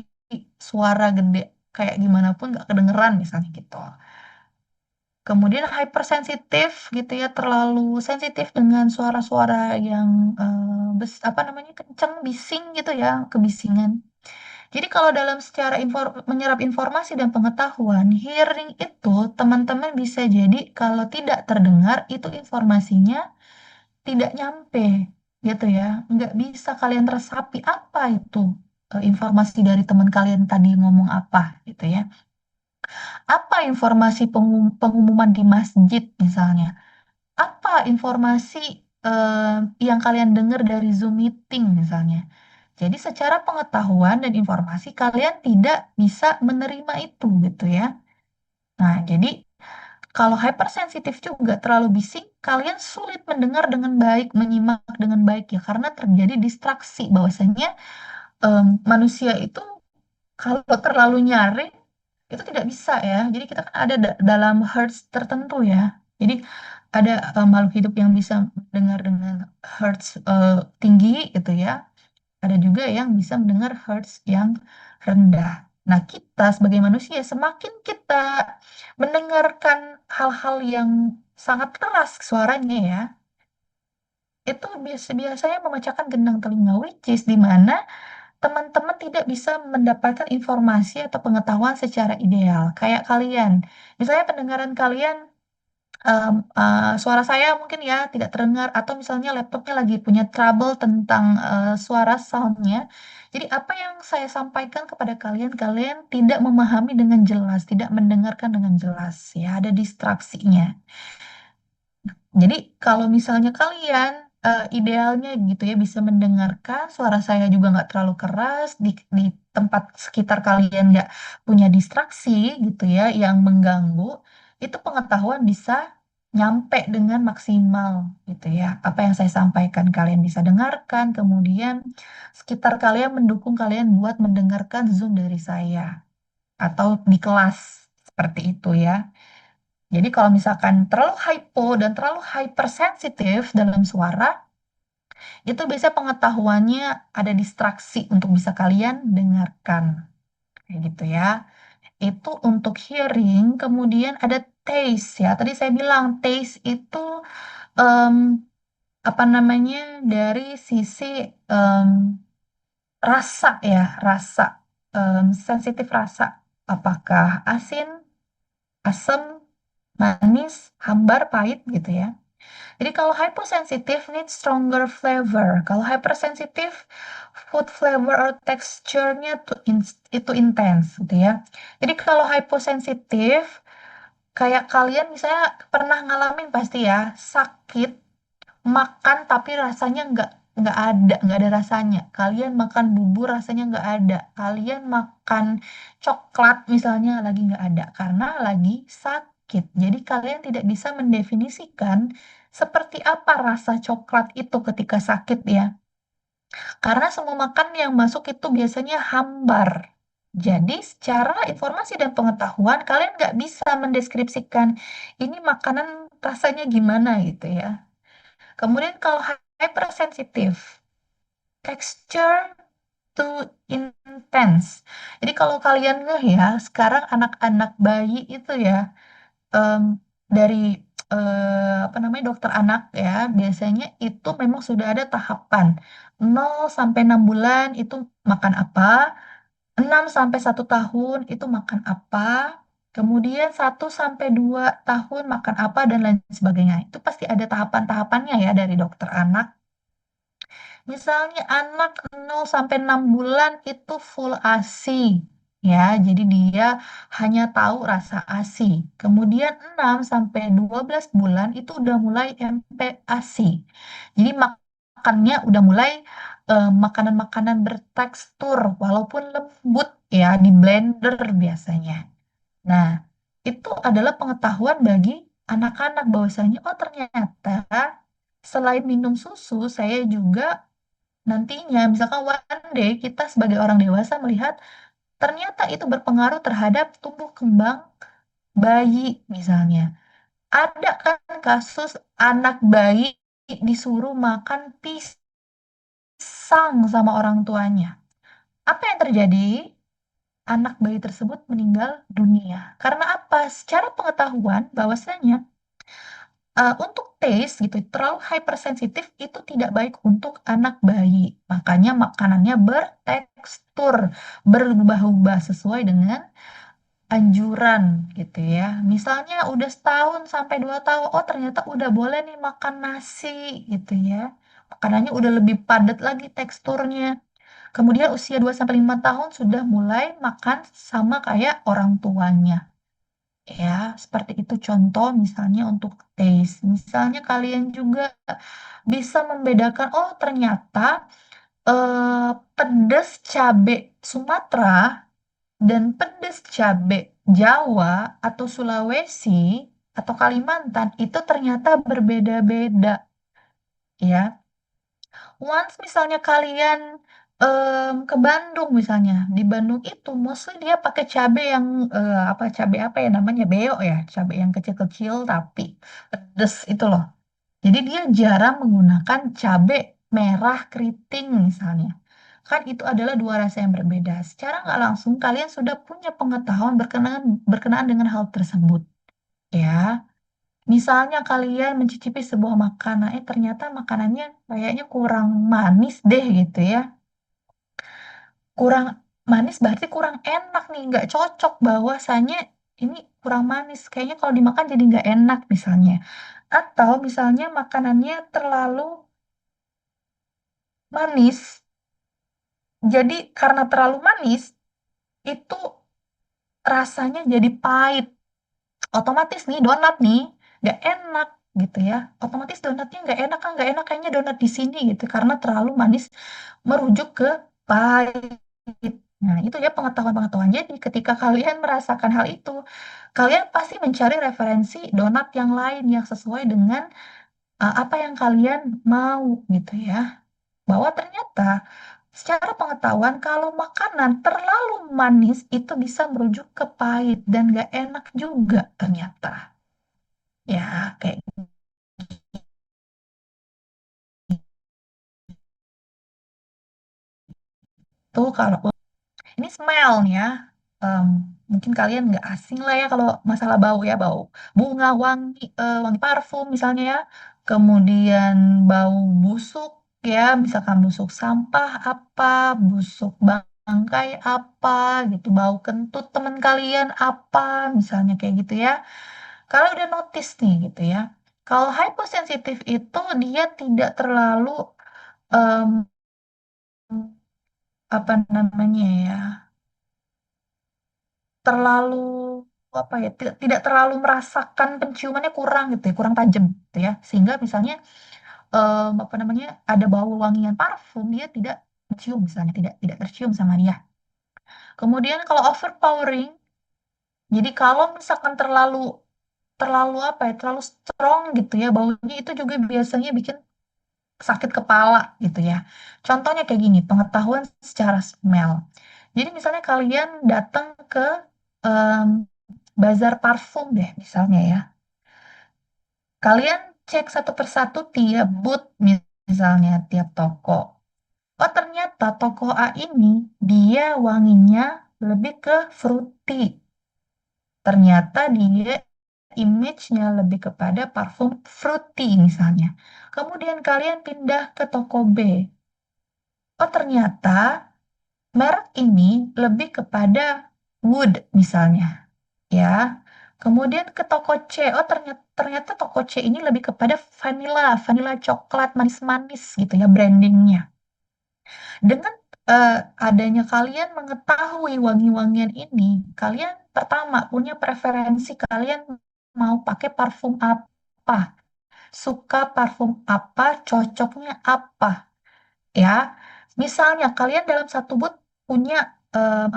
suara gede kayak gimana pun nggak kedengeran misalnya gitu. Kemudian hypersensitif gitu ya, terlalu sensitif dengan suara-suara yang apa namanya kenceng, bising gitu ya, kebisingan. Jadi kalau dalam secara menyerap informasi dan pengetahuan, hearing itu teman-teman bisa jadi kalau tidak terdengar itu informasinya tidak nyampe gitu ya, nggak bisa kalian resapi apa itu informasi dari teman kalian tadi ngomong apa gitu ya. Apa informasi pengumuman di masjid misalnya? Apa informasi eh, yang kalian dengar dari Zoom meeting misalnya? Jadi secara pengetahuan dan informasi kalian tidak bisa menerima itu gitu ya. Nah, jadi kalau hypersensitif juga terlalu bising, kalian sulit mendengar dengan baik, menyimak dengan baik ya karena terjadi distraksi bahwasanya manusia itu kalau terlalu nyaring itu tidak bisa ya. Jadi kita kan ada dalam hertz tertentu ya. Jadi ada makhluk hidup yang bisa mendengar dengan hertz tinggi gitu ya. Ada juga yang bisa mendengar hertz yang rendah. Nah, kita sebagai manusia semakin kita mendengarkan hal-hal yang sangat keras suaranya ya, itu biasanya memecahkan gendang telinga, which is di mana teman-teman tidak bisa mendapatkan informasi atau pengetahuan secara ideal. Kayak kalian, misalnya pendengaran kalian, suara saya mungkin ya tidak terdengar, atau misalnya laptopnya lagi punya trouble tentang suara soundnya. Jadi apa yang saya sampaikan kepada kalian, kalian tidak memahami dengan jelas, tidak mendengarkan dengan jelas, ya ada distraksinya. Jadi kalau misalnya kalian idealnya gitu ya bisa mendengarkan suara saya juga nggak terlalu keras di tempat sekitar kalian nggak punya distraksi gitu ya yang mengganggu, itu pengetahuan bisa nyampe dengan maksimal gitu ya. Apa yang saya sampaikan kalian bisa dengarkan, kemudian sekitar kalian mendukung kalian buat mendengarkan Zoom dari saya atau di kelas seperti itu ya. Jadi kalau misalkan terlalu hypo dan terlalu hypersensitif dalam suara, itu biasanya pengetahuannya ada distraksi untuk bisa kalian dengarkan. Kayak gitu ya. Itu untuk hearing, kemudian ada taste ya. Tadi saya bilang taste itu em, apa namanya dari sisi em, rasa ya, rasa sensitif rasa. Apakah asin, asam, manis, hambar, pahit gitu ya. Jadi kalau hypersensitive need stronger flavor. Kalau hypersensitive food flavor or texture-nya itu intense gitu ya. Jadi kalau hyposensitif kayak kalian misalnya pernah ngalamin pasti ya sakit makan tapi rasanya nggak ada rasanya. Kalian makan bubur rasanya nggak ada. Kalian makan coklat misalnya lagi nggak ada karena lagi sakit. Jadi kalian tidak bisa mendefinisikan seperti apa rasa coklat itu ketika sakit ya. Karena semua makan yang masuk itu biasanya hambar. Jadi secara informasi dan pengetahuan kalian nggak bisa mendeskripsikan ini makanan rasanya gimana gitu ya. Kemudian kalau hypersensitif, texture too intense. Jadi kalau kalian ngeh ya, sekarang anak-anak bayi itu ya em, dari apa namanya dokter anak ya, biasanya itu memang sudah ada tahapan 0 sampai 6 bulan itu makan apa, 6 sampai 1 tahun itu makan apa, kemudian 1 sampai 2 tahun makan apa dan lain sebagainya. Itu pasti ada tahapan-tahapannya ya dari dokter anak. Misalnya anak 0 sampai 6 bulan itu full ASI ya, jadi dia hanya tahu rasa ASI. Kemudian 6 sampai 12 bulan itu udah mulai MPASI. Jadi makannya udah mulai makanan-makanan bertekstur walaupun lembut ya di blender biasanya. Nah, itu adalah pengetahuan bagi anak-anak bahwasanya oh ternyata selain minum susu, saya juga nantinya, misalkan one day kita sebagai orang dewasa melihat ternyata itu berpengaruh terhadap tumbuh kembang bayi misalnya. Ada kan kasus anak bayi disuruh makan pisang sama orang tuanya. Apa yang terjadi? Anak bayi tersebut meninggal dunia. Karena apa? Secara pengetahuan bahwasanya untuk taste gitu, terlalu hypersensitif itu tidak baik untuk anak bayi. Makanya makanannya bertekstur, berubah-ubah sesuai dengan anjuran gitu ya. Misalnya udah setahun sampai 2 tahun, oh ternyata udah boleh nih makan nasi gitu ya. Makanannya udah lebih padat lagi teksturnya. Kemudian usia 2 sampai 5 tahun sudah mulai makan sama kayak orang tuanya. Ya, seperti itu contoh misalnya untuk taste. Misalnya kalian juga bisa membedakan, oh ternyata pedas cabe Sumatera dan pedas cabe Jawa atau Sulawesi atau Kalimantan itu ternyata berbeda-beda ya. Once misalnya kalian ke Bandung misalnya, di Bandung itu mostly dia pakai cabe yang cabe apa ya namanya beo ya, cabe yang kecil-kecil tapi pedes itu loh. Jadi dia jarang menggunakan cabe merah keriting misalnya. Kan itu adalah dua rasa yang berbeda. Secara nggak langsung kalian sudah punya pengetahuan berkenaan berkenaan dengan hal tersebut. Ya, misalnya kalian mencicipi sebuah makanan, ternyata makanannya kayaknya kurang manis deh gitu ya. Kurang manis berarti kurang enak nih, nggak cocok bahwasanya ini kurang manis. Kayaknya kalau dimakan jadi nggak enak misalnya. Atau misalnya makanannya terlalu manis, jadi karena terlalu manis itu rasanya jadi pahit. Otomatis nih donat nih nggak enak gitu ya. Otomatis donatnya nggak enak kayaknya donat di sini gitu karena terlalu manis merujuk ke pahit. Nah, itu ya pengetahuan-pengetahuan. Jadi ketika kalian merasakan hal itu, kalian pasti mencari referensi donat yang lain yang sesuai dengan apa yang kalian mau gitu ya. Bahwa ternyata secara pengetahuan kalau makanan terlalu manis itu bisa merujuk ke pahit dan gak enak juga ternyata. Ya, kayak gitu kalau ini smell nih ya. Em, Mungkin kalian nggak asing lah ya kalau masalah bau ya, bau bunga wangi, wangi parfum misalnya ya. Kemudian bau busuk ya, misalkan busuk sampah apa, busuk bangkai apa gitu, bau kentut teman kalian apa, misalnya kayak gitu ya. Kalau udah notice nih gitu ya. Kalau hyposensitif itu dia tidak terlalu em, apa namanya ya, terlalu apa ya, tidak terlalu merasakan penciumannya kurang gitu ya, kurang tajam gitu ya, sehingga misalnya apa namanya ada bau wangian parfum dia tidak mencium misalnya, tidak tercium sama dia. Kemudian kalau overpowering, jadi kalau misalkan terlalu terlalu apa ya, terlalu strong gitu ya baunya, itu juga biasanya bikin sakit kepala gitu ya. Contohnya kayak gini, pengetahuan secara smell. Jadi misalnya kalian datang ke em, bazar parfum deh misalnya ya. Kalian cek satu persatu tiap booth misalnya tiap toko. Oh ternyata toko A ini dia wanginya lebih ke fruity. Ternyata dia image-nya lebih kepada parfum fruity misalnya. Kemudian kalian pindah ke toko B. Oh ternyata merek ini lebih kepada wood misalnya. Ya. Kemudian ke toko C. Oh ternyata, ternyata toko C ini lebih kepada vanilla, vanilla coklat manis-manis gitu ya brandingnya. Dengan eh, adanya kalian mengetahui wangi-wangian ini, kalian pertama punya preferensi kalian mau pakai parfum apa, suka parfum apa, cocoknya apa, ya. Misalnya kalian dalam satu booth punya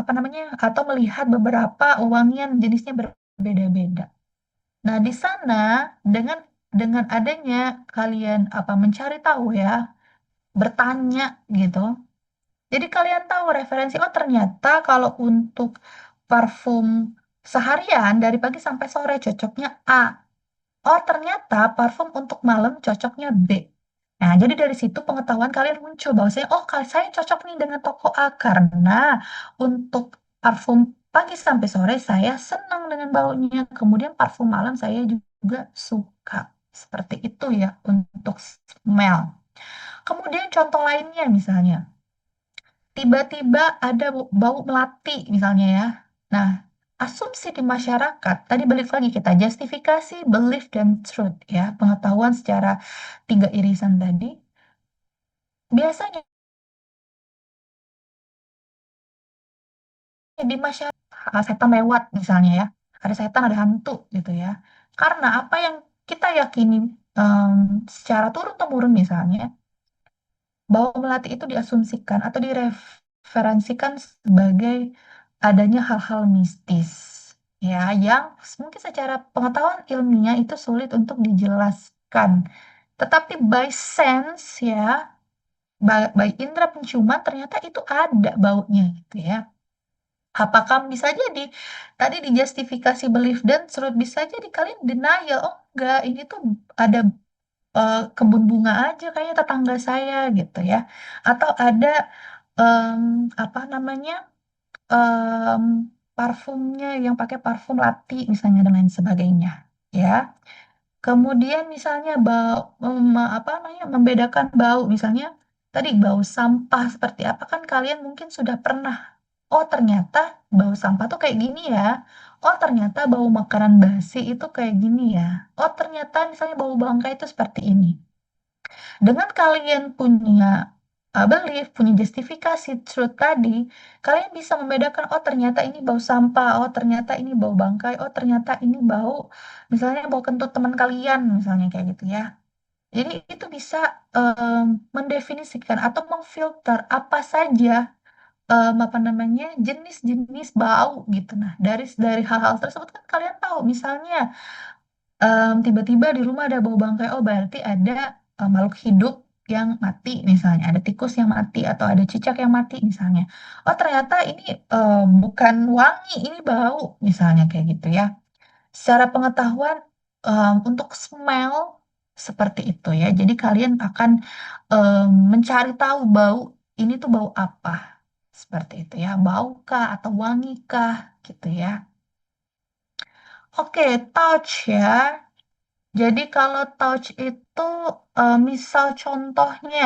apa namanya atau melihat beberapa wangian jenisnya berbeda-beda. Nah, di sana dengan dengan adanya kalian apa mencari tahu ya, bertanya gitu. Jadi kalian tahu referensi, oh ternyata kalau untuk parfum seharian dari pagi sampai sore cocoknya A. Oh, ternyata parfum untuk malam cocoknya B. Nah, jadi dari situ pengetahuan kalian muncul bahwasanya, oh, kalau saya cocok nih dengan toko A karena untuk parfum pagi sampai sore saya senang dengan baunya. Kemudian parfum malam saya juga suka. Seperti itu ya untuk smell. Kemudian contoh lainnya misalnya, tiba-tiba ada bau melati misalnya ya. Nah, asumsi di masyarakat, tadi balik lagi kita, justifikasi, belief, dan truth ya, pengetahuan secara tiga irisan tadi, biasanya di masyarakat, setan lewat misalnya ya, ada setan, ada hantu gitu ya. Karena apa yang kita yakini em, secara turun-temurun misalnya, bahwa melati itu diasumsikan atau direferensikan sebagai adanya hal-hal mistis ya yang mungkin secara pengetahuan ilmiah itu sulit untuk dijelaskan. Tetapi by sense ya, by indera penciuman ternyata itu ada baunya gitu ya. Apakah bisa jadi tadi dijustifikasi belief dan truth, bisa jadi kalian denial, oh enggak ini tuh ada kebun bunga aja kayaknya tetangga saya gitu ya, atau ada em, apa namanya, em, parfumnya yang pakai parfum Lati misalnya dan lain sebagainya ya. Kemudian misalnya bau, apa namanya, membedakan bau misalnya tadi bau sampah seperti apa kan kalian mungkin sudah pernah, oh ternyata bau sampah tuh kayak gini ya, oh ternyata bau makanan basi itu kayak gini ya, oh ternyata misalnya bau bangkai itu seperti ini. Dengan kalian punya belief, punya justifikasi truth tadi, kalian bisa membedakan, oh ternyata ini bau sampah, oh ternyata ini bau bangkai, oh ternyata ini bau, misalnya bau kentut teman kalian, misalnya kayak gitu ya. Jadi itu bisa em, mendefinisikan atau memfilter apa saja apa namanya jenis-jenis bau gitu. Nah dari hal-hal tersebut kan kalian tahu, misalnya tiba-tiba di rumah ada bau bangkai, oh berarti ada makhluk hidup yang mati misalnya, ada tikus yang mati atau ada cicak yang mati misalnya. Oh ternyata ini bukan wangi, ini bau misalnya kayak gitu ya. Secara pengetahuan untuk smell seperti itu ya. Jadi kalian akan mencari tahu bau ini tuh bau apa. Seperti itu ya, bau kah atau wangi kah gitu ya. Oke, touch ya. Jadi kalau touch itu misal contohnya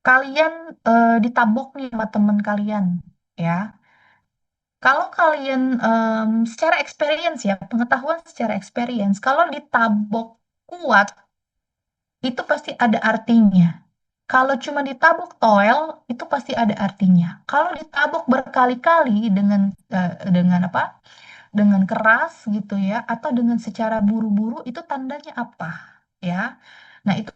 kalian ditabok nih sama teman kalian ya. Kalau kalian secara experience ya, pengetahuan secara experience, kalau ditabok kuat itu pasti ada artinya. Kalau cuma ditabok toel itu pasti ada artinya. Kalau ditabok berkali-kali dengan apa? Dengan keras gitu ya atau dengan secara buru-buru itu tandanya apa? Ya. Nah, itu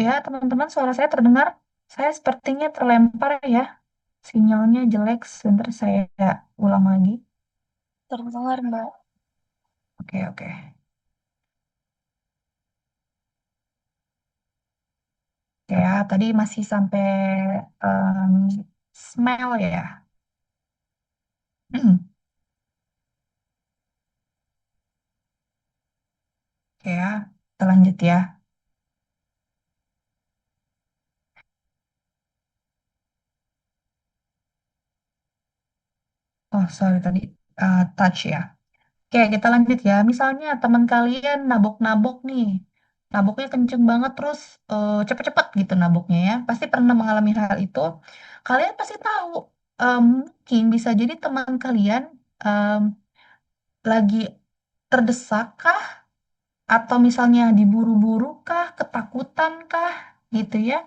Ya, teman-teman, suara saya terdengar. Saya sepertinya terlempar ya. Sinyalnya jelek. Sebentar saya ulang lagi. Terdengar, Mbak. Oke, oke. Oke ya, tadi masih sampai em, smell ya. Oke ya, kita lanjut ya. Oh, sorry tadi touch ya. Oke, kita lanjut ya. Misalnya teman kalian nabok-nabok nih. Naboknya kenceng banget terus cepet-cepet gitu naboknya ya. Pasti pernah mengalami hal itu. Kalian pasti tahu. Mungkin bisa jadi teman kalian em, lagi terdesak kah? Atau misalnya diburu-buru kah? Ketakutan kah? Gitu ya.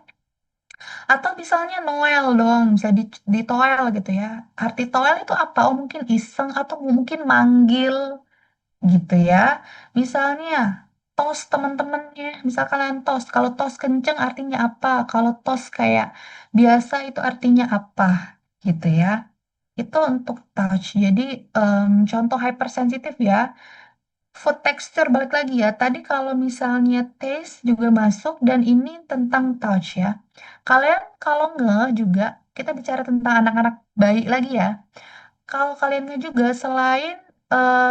Atau misalnya Noel dong, bisa ditoel gitu ya. Arti toel itu apa? Oh mungkin iseng atau mungkin manggil gitu ya. Misalnya tos teman-temannya, misal kalian tos. Kalau tos kenceng artinya apa? Kalau tos kayak biasa itu artinya apa? Gitu ya. Itu untuk touch. Jadi contoh hypersensitif ya. Food texture balik lagi ya. Tadi kalau misalnya taste juga masuk dan ini tentang touch ya. Kalian kalau nggak juga kita bicara tentang anak-anak bayi lagi ya. Kalau kalian nggak juga selain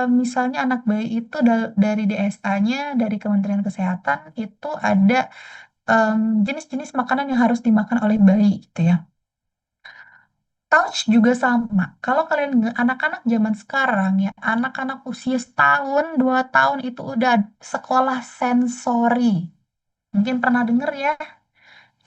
misalnya anak bayi itu dari DSA-nya dari Kementerian Kesehatan itu ada jenis-jenis makanan yang harus dimakan oleh bayi gitu ya. Touch juga sama. Kalau kalian nggak anak-anak zaman sekarang ya, anak-anak usia setahun, 2 tahun itu udah sekolah sensori. Mungkin pernah denger ya,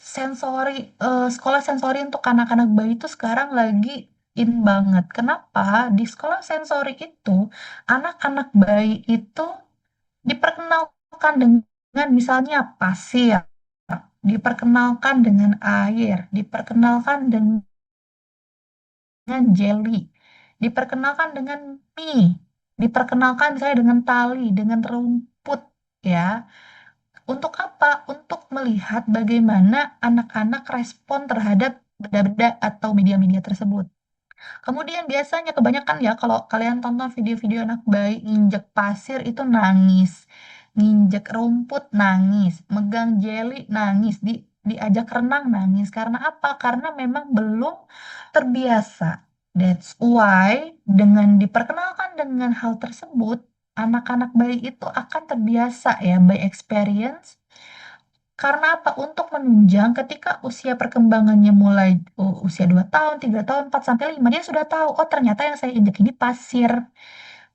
sensori, sekolah sensori untuk anak-anak bayi itu sekarang lagi in banget. Kenapa? Di sekolah sensori itu, anak-anak bayi itu diperkenalkan dengan misalnya pasir, diperkenalkan dengan air, diperkenalkan dengan jelly, diperkenalkan dengan mie, diperkenalkan saya dengan tali, dengan rumput, ya. Untuk apa? Untuk melihat bagaimana anak-anak respon terhadap benda-benda atau media-media tersebut. Kemudian biasanya kebanyakan ya kalau kalian tonton video-video anak bayi nginjek pasir itu nangis, nginjek rumput nangis, megang jeli nangis, diajak renang nangis. Karena apa? Karena memang belum terbiasa. That's why dengan diperkenalkan dengan hal tersebut, anak-anak bayi itu akan terbiasa ya by experience karena apa? Untuk menunjang ketika usia perkembangannya mulai usia 2 tahun, 3 tahun, 4 sampai 5 dia sudah tahu, oh ternyata yang saya injek ini pasir.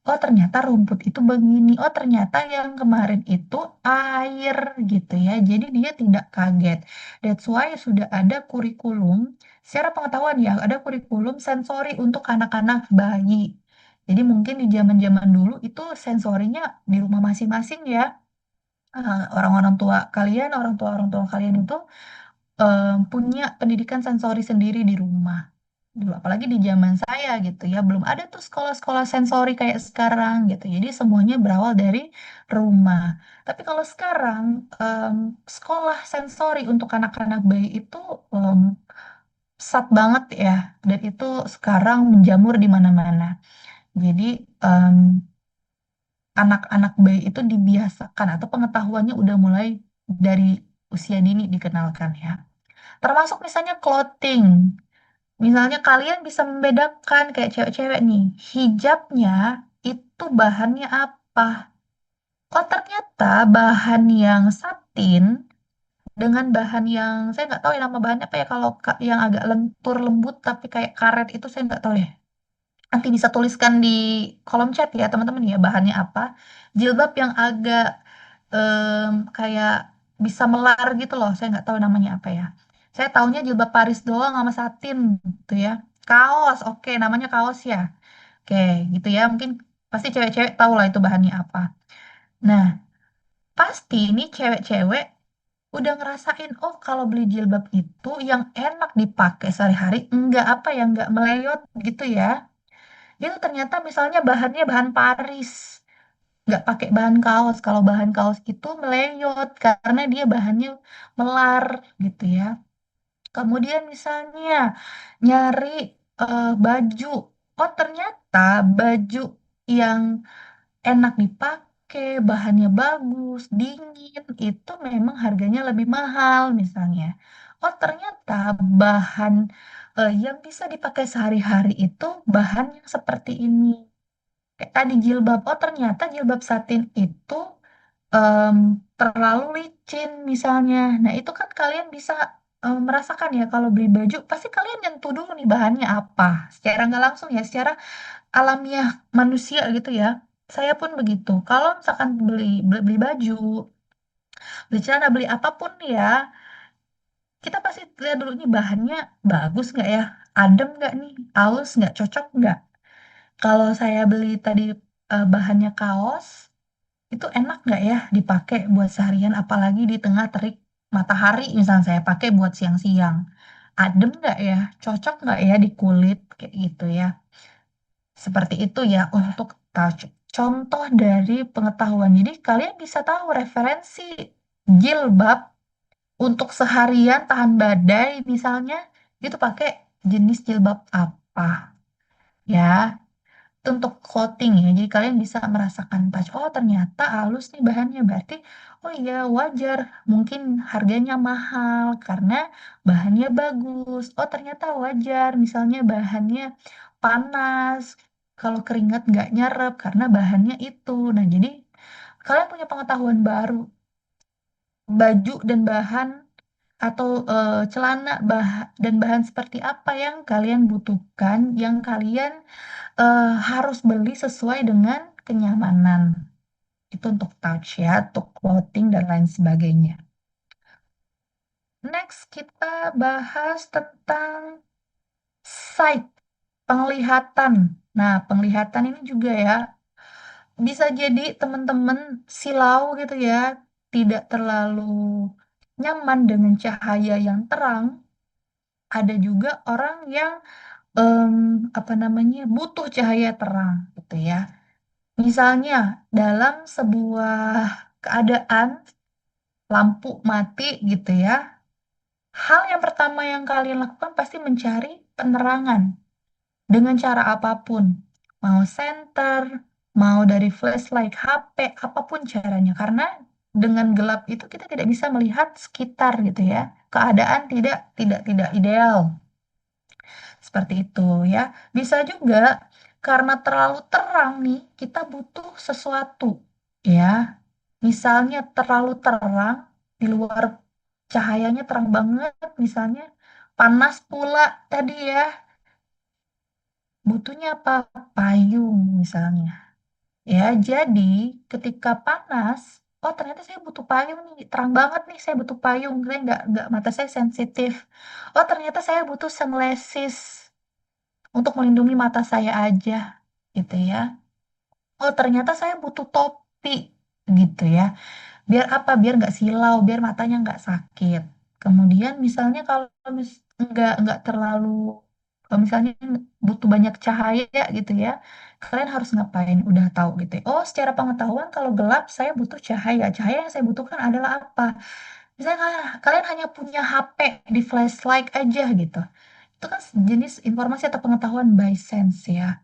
Oh ternyata rumput itu begini. Oh ternyata yang kemarin itu air gitu ya. Jadi dia tidak kaget. That's why sudah ada kurikulum, secara pengetahuan ya, ada kurikulum sensori untuk anak-anak bayi. Jadi mungkin di zaman-zaman dulu itu sensorinya di rumah masing-masing ya orang-orang tua kalian, orang tua kalian itu punya pendidikan sensori sendiri di rumah. Dulu, apalagi di zaman saya gitu ya, belum ada tuh sekolah-sekolah sensori kayak sekarang gitu. Jadi semuanya berawal dari rumah. Tapi kalau sekarang em, sekolah sensori untuk anak-anak bayi itu em, pesat banget ya, dan itu sekarang menjamur di mana-mana. Jadi em, anak-anak bayi itu dibiasakan atau pengetahuannya udah mulai dari usia dini dikenalkan ya. Termasuk misalnya clothing. Misalnya kalian bisa membedakan kayak cewek-cewek nih, hijabnya itu bahannya apa? Oh ternyata bahan yang satin dengan bahan yang saya nggak tahu ya nama bahannya apa ya kalau yang agak lentur lembut tapi kayak karet itu saya nggak tahu ya. Nanti bisa tuliskan di kolom chat ya teman-teman ya bahannya apa. Jilbab yang agak kayak bisa melar gitu loh. Saya nggak tahu namanya apa ya. Saya taunya jilbab Paris doang sama satin gitu ya. Kaos, oke namanya kaos ya. Oke gitu ya. Mungkin pasti cewek-cewek tahu lah itu bahannya apa. Nah, pasti ini cewek-cewek udah ngerasain, oh kalau beli jilbab itu yang enak dipakai sehari-hari, enggak apa ya, enggak meleyot gitu ya. Itu ternyata misalnya bahannya bahan Paris. nggak pakai bahan kaos. Kalau bahan kaos itu meleyot karena dia bahannya melar gitu ya. Kemudian misalnya nyari baju, oh ternyata baju yang enak dipakai, bahannya bagus, dingin, itu memang harganya lebih mahal misalnya. Oh ternyata bahan yang bisa dipakai sehari-hari itu bahan yang seperti ini. Kayak tadi jilbab, oh ternyata jilbab satin itu em, terlalu licin misalnya. Nah, itu kan kalian bisa merasakan ya kalau beli baju, pasti kalian nyentuh dulu nih bahannya apa. Secara nggak langsung ya, secara alamiah manusia gitu ya. Saya pun begitu. Kalau misalkan beli baju, beli celana, beli apapun nih ya, kita pasti lihat dulu nih bahannya bagus nggak ya, adem nggak nih, halus nggak, cocok nggak. Kalau saya beli tadi bahannya kaos, itu enak nggak ya dipakai buat seharian, apalagi di tengah terik matahari, misalnya saya pakai buat siang-siang. Adem nggak ya? Cocok nggak ya di kulit? Kayak gitu ya. Seperti itu ya untuk touch. Contoh dari pengetahuan. Jadi kalian bisa tahu referensi jilbab untuk seharian tahan badai misalnya, itu pakai jenis jilbab apa ya. Untuk clothing ya. Jadi kalian bisa merasakan touch. Oh ternyata halus nih bahannya. Berarti oh iya wajar. Mungkin harganya mahal karena bahannya bagus. Oh ternyata wajar. Misalnya bahannya panas. Kalau keringat nggak nyerap karena bahannya itu. Nah jadi kalian punya pengetahuan baru. Baju dan bahan atau celana dan bahan seperti apa yang kalian butuhkan, yang kalian harus beli sesuai dengan kenyamanan. Itu untuk touch ya, untuk clothing dan lain sebagainya. Next, kita bahas tentang sight, penglihatan. Nah, penglihatan ini juga ya, bisa jadi teman-teman silau gitu ya, tidak terlalu nyaman dengan cahaya yang terang. Ada juga orang yang em, apa namanya butuh cahaya terang gitu ya. Misalnya, dalam sebuah keadaan lampu mati gitu ya, hal yang pertama yang kalian lakukan pasti mencari penerangan dengan cara apapun. Mau senter, mau dari flashlight HP, apapun caranya. Karena dengan gelap itu kita tidak bisa melihat sekitar gitu ya. Keadaan tidak ideal. Seperti itu ya. Bisa juga karena terlalu terang nih, kita butuh sesuatu ya. Misalnya terlalu terang, di luar cahayanya terang banget, misalnya panas pula tadi ya, butuhnya apa? Payung misalnya. Ya, jadi ketika panas, oh ternyata saya butuh payung nih, terang banget nih, saya butuh payung, saya nggak mata saya sensitif. Oh ternyata saya butuh sunglasses untuk melindungi mata saya aja, gitu ya. Oh ternyata saya butuh topi, gitu ya. Biar apa? Biar nggak silau, biar matanya nggak sakit. Kemudian misalnya kalau nggak terlalu, kalau misalnya butuh banyak cahaya gitu ya, kalian harus ngapain? Udah tahu gitu ya. Oh, secara pengetahuan kalau gelap saya butuh cahaya. Cahaya yang saya butuhkan adalah apa? Misalnya kalian hanya punya HP di flashlight aja gitu. Itu kan jenis informasi atau pengetahuan by sense ya.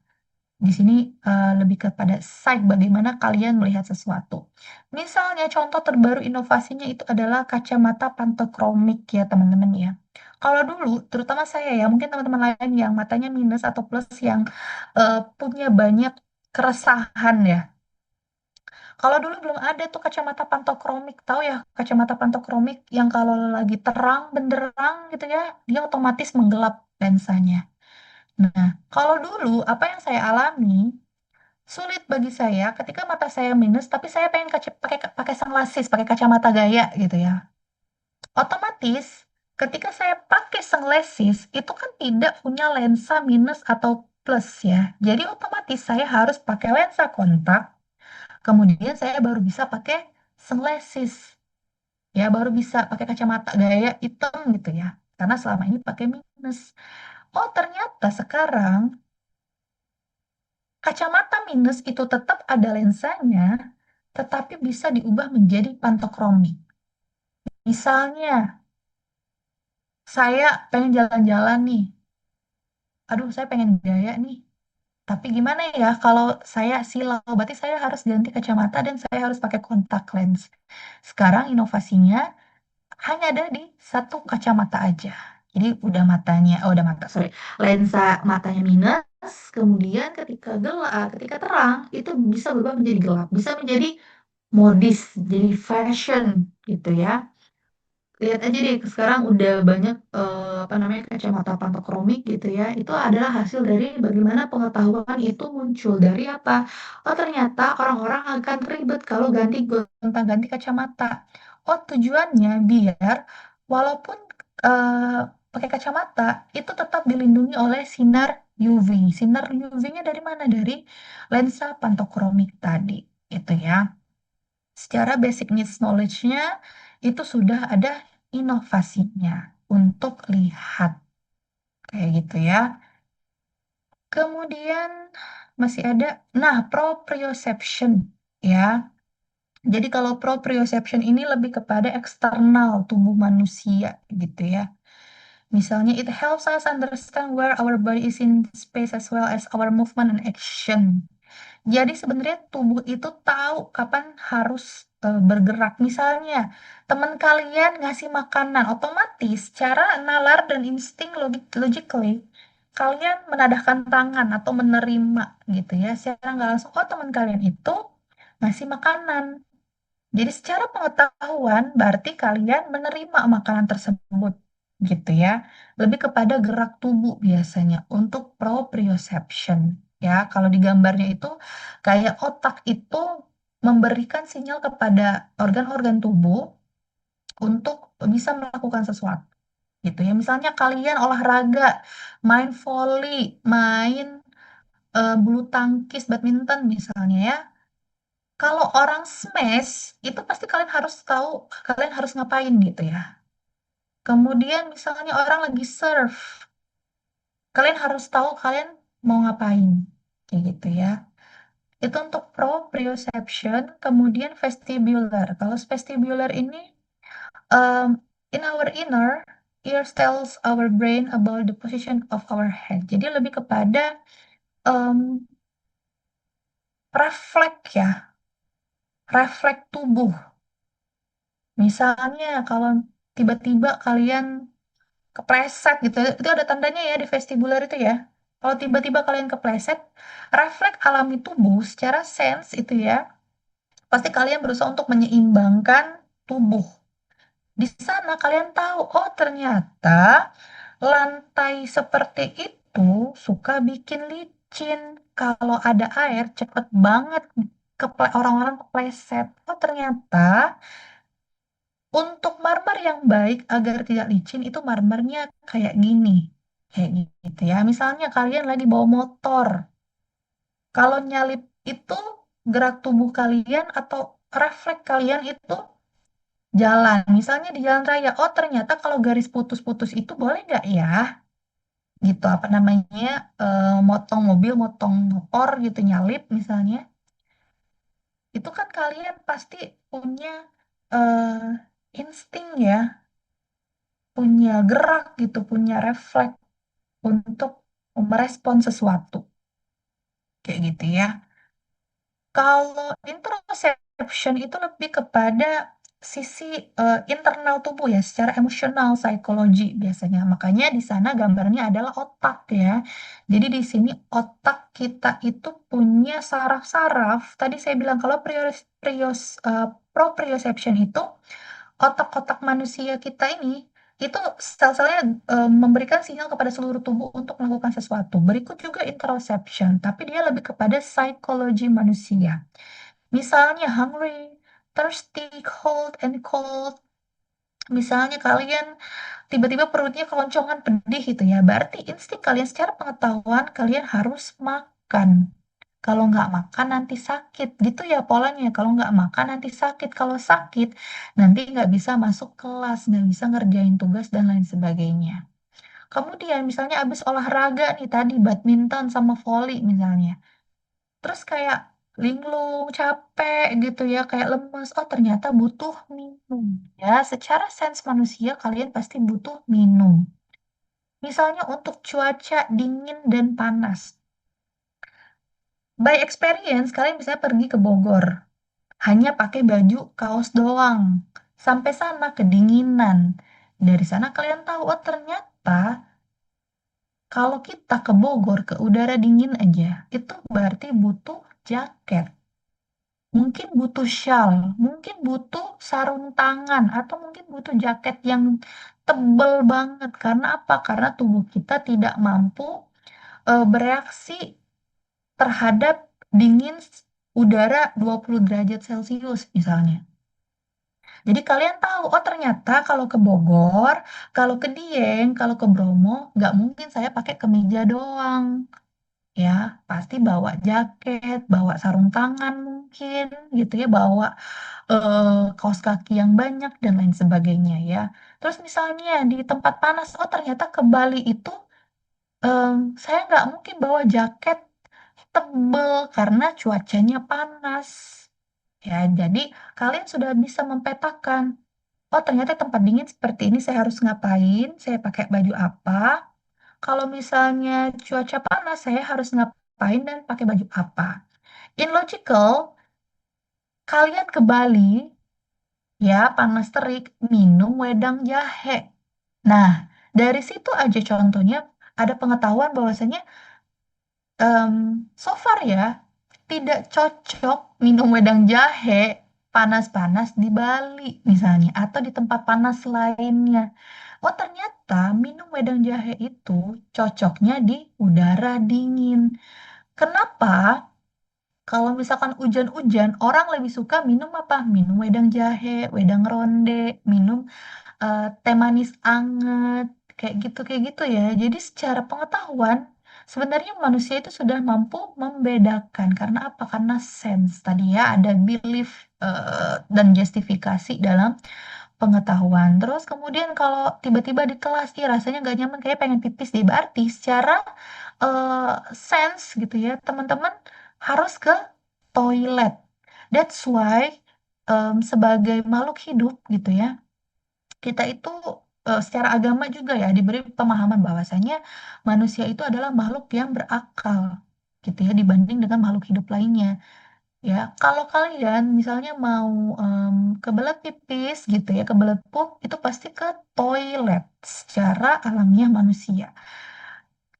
Di sini lebih kepada sight, bagaimana kalian melihat sesuatu. Misalnya contoh terbaru inovasinya itu adalah kacamata pantokromik ya teman-teman ya. Kalau dulu, terutama saya ya, mungkin teman-teman lain yang matanya minus atau plus yang punya banyak keresahan ya. Kalau dulu belum ada tuh kacamata pantokromik, tahu ya kacamata pantokromik yang kalau lagi terang benderang gitu ya, dia otomatis menggelap lensanya. Nah, kalau dulu apa yang saya alami, sulit bagi saya ketika mata saya minus, tapi saya pengen pakai pakai sunglasses, pakai kacamata gaya gitu ya. Otomatis ketika saya pakai sunglasses itu kan tidak punya lensa minus atau plus ya. Jadi otomatis saya harus pakai lensa kontak. Kemudian saya baru bisa pakai sunglasses. Ya, baru bisa pakai kacamata gaya hitam gitu ya. Karena selama ini pakai minus. Oh, ternyata sekarang kacamata minus itu tetap ada lensanya, tetapi bisa diubah menjadi pantokromik. Misalnya, saya pengen jalan-jalan nih. Aduh, saya pengen gaya nih. Tapi gimana ya kalau saya silau? Berarti saya harus ganti kacamata dan saya harus pakai kontak lens. Sekarang inovasinya hanya ada di satu kacamata aja. Jadi udah matanya, oh udah mata, sorry, lensa matanya minus, kemudian ketika gelap, ketika terang, itu bisa berubah menjadi gelap, bisa menjadi modis, jadi fashion gitu ya. Lihat aja deh, sekarang udah banyak apa namanya kacamata pantokromik gitu ya. Itu adalah hasil dari bagaimana pengetahuan itu muncul dari apa? Oh ternyata orang-orang akan ribet kalau gonta-ganti kacamata. Oh tujuannya biar walaupun eh, pakai kacamata itu tetap dilindungi oleh sinar UV. Sinar UV-nya dari mana? Dari lensa pantokromik tadi, itu ya. Secara basic needs knowledge-nya itu sudah ada inovasinya untuk lihat kayak gitu ya. Kemudian masih ada, nah proprioception ya. Jadi kalau proprioception ini lebih kepada eksternal tubuh manusia gitu ya. Misalnya it helps us understand where our body is in space as well as our movement and action. Jadi sebenarnya tubuh itu tahu kapan harus bergerak. Misalnya, teman kalian ngasih makanan, otomatis cara nalar dan insting logically, kalian menadahkan tangan atau menerima gitu ya. Secara nggak langsung, oh teman kalian itu ngasih makanan. Jadi secara pengetahuan berarti kalian menerima makanan tersebut gitu ya. Lebih kepada gerak tubuh biasanya untuk proprioception ya. Kalau di gambarnya itu kayak otak itu memberikan sinyal kepada organ-organ tubuh untuk bisa melakukan sesuatu gitu ya. Misalnya kalian olahraga, main volley, main bulu tangkis, badminton misalnya ya. Kalau orang smash, itu pasti kalian harus tahu kalian harus ngapain gitu ya. Kemudian misalnya orang lagi surf, kalian harus tahu kalian mau ngapain. Kayak gitu ya. Itu untuk proprioception, kemudian vestibular. Kalau vestibular ini, um, in our inner, ears tells our brain about the position of our head. Jadi lebih kepada um, refleks ya, refleks tubuh. Misalnya kalau tiba-tiba kalian kepleset gitu, itu ada tandanya ya di vestibular itu ya. Kalau tiba-tiba kalian kepleset, refleks alami tubuh secara sense itu ya, pasti kalian berusaha untuk menyeimbangkan tubuh. Di sana kalian tahu, oh ternyata lantai seperti itu suka bikin licin. Kalau ada air, cepet banget orang-orang kepleset. Oh ternyata untuk marmer yang baik agar tidak licin itu marmernya kayak gini. Kayak gitu ya. Misalnya kalian lagi bawa motor. Kalau nyalip itu gerak tubuh kalian atau refleks kalian itu jalan. Misalnya di jalan raya. Oh ternyata kalau garis putus-putus itu boleh nggak ya? Gitu apa namanya? Motong mobil, motong motor gitu nyalip misalnya. Itu kan kalian pasti punya eh, insting ya, punya gerak gitu, punya refleks untuk merespon sesuatu kayak gitu ya. Kalau introception itu lebih kepada sisi internal tubuh ya, secara emosional, psikologi biasanya. Makanya di sana gambarnya adalah otak ya. Jadi di sini otak kita itu punya saraf-saraf. Tadi saya bilang kalau proprioception itu otak-otak manusia kita ini itu sel-selnya memberikan sinyal kepada seluruh tubuh untuk melakukan sesuatu. Berikut juga interoception, tapi dia lebih kepada psikologi manusia. Misalnya hungry, thirsty, cold, and cold. Misalnya kalian tiba-tiba perutnya keloncongan pedih gitu ya. Berarti insting kalian secara pengetahuan kalian harus makan. Kalau nggak makan nanti sakit. Gitu ya polanya. Kalau nggak makan nanti sakit. Kalau sakit nanti nggak bisa masuk kelas, nggak bisa ngerjain tugas dan lain sebagainya. Kemudian misalnya abis olahraga nih tadi badminton sama volley misalnya. Terus kayak linglung, capek gitu ya, kayak lemes. Oh, ternyata butuh minum. Ya, secara sains manusia kalian pasti butuh minum. Misalnya untuk cuaca dingin dan panas. By experience, kalian bisa pergi ke Bogor. Hanya pakai baju kaos doang. Sampai sana kedinginan. Dari sana kalian tahu, oh ternyata kalau kita ke Bogor, ke udara dingin aja, itu berarti butuh jaket. Mungkin butuh shawl, mungkin butuh sarung tangan, atau mungkin butuh jaket yang tebel banget. Karena apa? Karena tubuh kita tidak mampu bereaksi terhadap dingin udara 20 derajat Celcius misalnya. Jadi kalian tahu, oh ternyata kalau ke Bogor, kalau ke Dieng, kalau ke Bromo, nggak mungkin saya pakai kemeja doang. Ya, pasti bawa jaket, bawa sarung tangan mungkin, gitu ya, bawa eh, kaos kaki yang banyak dan lain sebagainya ya. Terus misalnya di tempat panas, oh ternyata ke Bali itu em, saya nggak mungkin bawa jaket tebel karena cuacanya panas. Ya, jadi kalian sudah bisa mempetakan, oh ternyata tempat dingin seperti ini saya harus ngapain, saya pakai baju apa. Kalau misalnya cuaca panas, saya harus ngapain dan pakai baju apa. In logical, kalian ke Bali, ya panas terik, minum wedang jahe. Nah, dari situ aja contohnya ada pengetahuan bahwasanya em, so far ya, tidak cocok minum wedang jahe panas-panas di Bali misalnya, atau di tempat panas lainnya. Oh, ternyata minum wedang jahe itu cocoknya di udara dingin. Kenapa? Kalau misalkan hujan-hujan, orang lebih suka minum apa? Minum wedang jahe, wedang ronde, minum teh manis anget, kayak gitu ya. Jadi secara pengetahuan, sebenarnya manusia itu sudah mampu membedakan. Karena apa? Karena sense tadi ya, ada belief dan justifikasi dalam pengetahuan. Terus kemudian kalau tiba-tiba di kelas, ih rasanya gak nyaman, kayak pengen pipis deh. Berarti secara eh, sense gitu ya, teman-teman harus ke toilet. That's why sebagai makhluk hidup gitu ya, kita itu secara agama juga ya diberi pemahaman bahwasanya manusia itu adalah makhluk yang berakal gitu ya dibanding dengan makhluk hidup lainnya. Ya, kalau kalian misalnya mau kebelet pipis gitu ya, kebelet pup, itu pasti ke toilet secara alamiah manusia.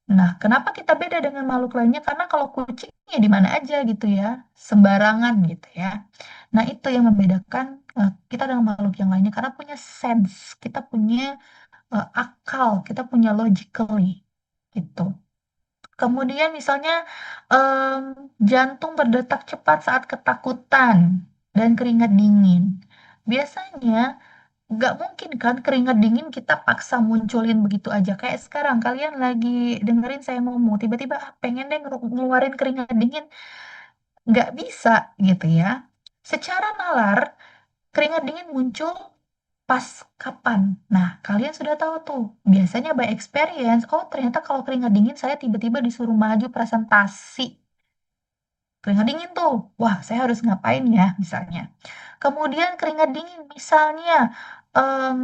Nah, kenapa kita beda dengan makhluk lainnya? Karena kalau kucing ya di mana aja gitu ya, sembarangan gitu ya. Nah, itu yang membedakan kita dengan makhluk yang lainnya karena punya sense, kita punya akal, kita punya logically gitu. Kemudian misalnya em, jantung berdetak cepat saat ketakutan dan keringat dingin. Biasanya nggak mungkin kan keringat dingin kita paksa munculin begitu aja. Kayak sekarang kalian lagi dengerin saya ngomong, tiba-tiba pengen deh ngeluarin keringat dingin. Nggak bisa gitu ya. Secara nalar, keringat dingin muncul pas kapan? Nah, kalian sudah tahu tuh. Biasanya by experience, oh ternyata kalau keringat dingin saya tiba-tiba disuruh maju presentasi. Keringat dingin tuh, wah saya harus ngapain ya misalnya. Kemudian keringat dingin misalnya em,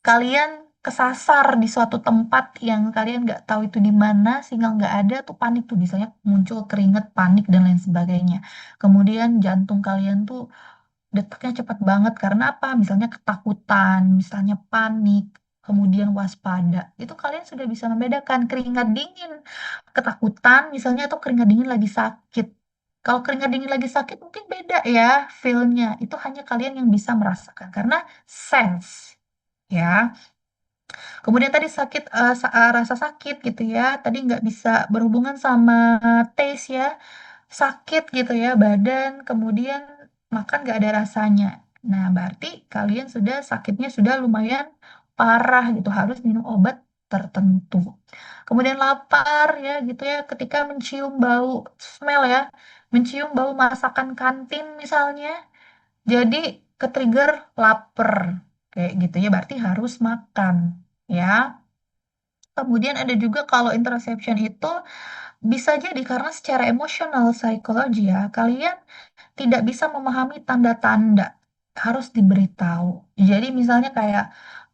kalian kesasar di suatu tempat yang kalian nggak tahu itu di mana, sehingga nggak ada tuh panik tuh misalnya muncul keringat panik dan lain sebagainya. Kemudian jantung kalian tuh detaknya cepat banget karena apa? Misalnya ketakutan, misalnya panik, kemudian waspada. Itu kalian sudah bisa membedakan keringat dingin, ketakutan misalnya atau keringat dingin lagi sakit. Kalau keringat dingin lagi sakit mungkin beda ya feel-nya. Itu hanya kalian yang bisa merasakan karena sense ya. Kemudian tadi sakit rasa sakit gitu ya. Tadi nggak bisa berhubungan sama taste ya, sakit gitu ya badan, kemudian makan nggak ada rasanya. Nah, berarti kalian sudah sakitnya sudah lumayan parah gitu, harus minum obat tertentu. Kemudian lapar ya gitu ya, ketika mencium bau smell ya, mencium bau masakan kantin misalnya, jadi ke-trigger lapar kayak gitu ya, berarti harus makan ya. Kemudian ada juga kalau interception itu bisa jadi karena secara emosional psikologi ya, kalian tidak bisa memahami tanda-tanda, harus diberitahu. Jadi misalnya kayak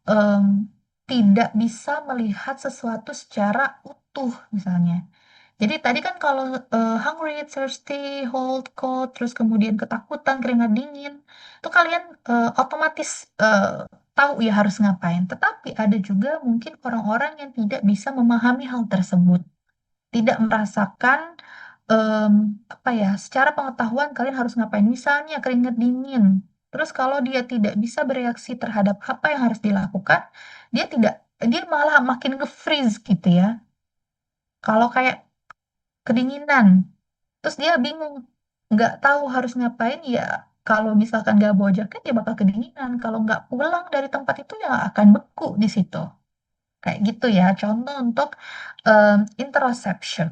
em, tidak bisa melihat sesuatu secara utuh misalnya. Jadi tadi kan kalau hungry, thirsty, hold, cold, terus kemudian ketakutan, keringat dingin, itu kalian otomatis tahu ya harus ngapain. Tetapi ada juga mungkin orang-orang yang tidak bisa memahami hal tersebut, tidak merasakan em, apa ya, secara pengetahuan kalian harus ngapain. Misalnya keringat dingin, terus kalau dia tidak bisa bereaksi terhadap apa yang harus dilakukan, dia tidak, dia malah makin nge-freeze gitu ya. Kalau kayak kedinginan, terus dia bingung, nggak tahu harus ngapain ya. Kalau misalkan nggak bawa jaket ya bakal kedinginan. Kalau nggak pulang dari tempat itu ya akan beku di situ. Kayak gitu ya. Contoh untuk interoception.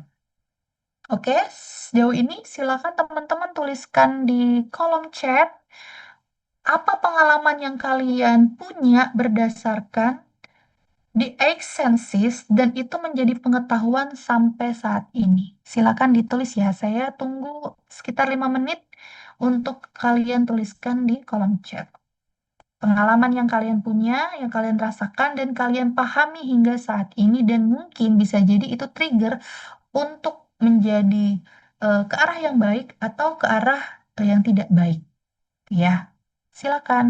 Oke, sejauh ini silakan teman-teman tuliskan di kolom chat apa pengalaman yang kalian punya berdasarkan di eight senses dan itu menjadi pengetahuan sampai saat ini. Silakan ditulis ya. Saya tunggu sekitar 5 menit untuk kalian tuliskan di kolom chat. Pengalaman yang kalian punya, yang kalian rasakan dan kalian pahami hingga saat ini dan mungkin bisa jadi itu trigger untuk menjadi ke arah yang baik atau ke arah yang tidak baik. Ya, silakan.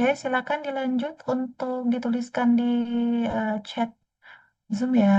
Ya, silakan dilanjut untuk dituliskan di chat Zoom ya.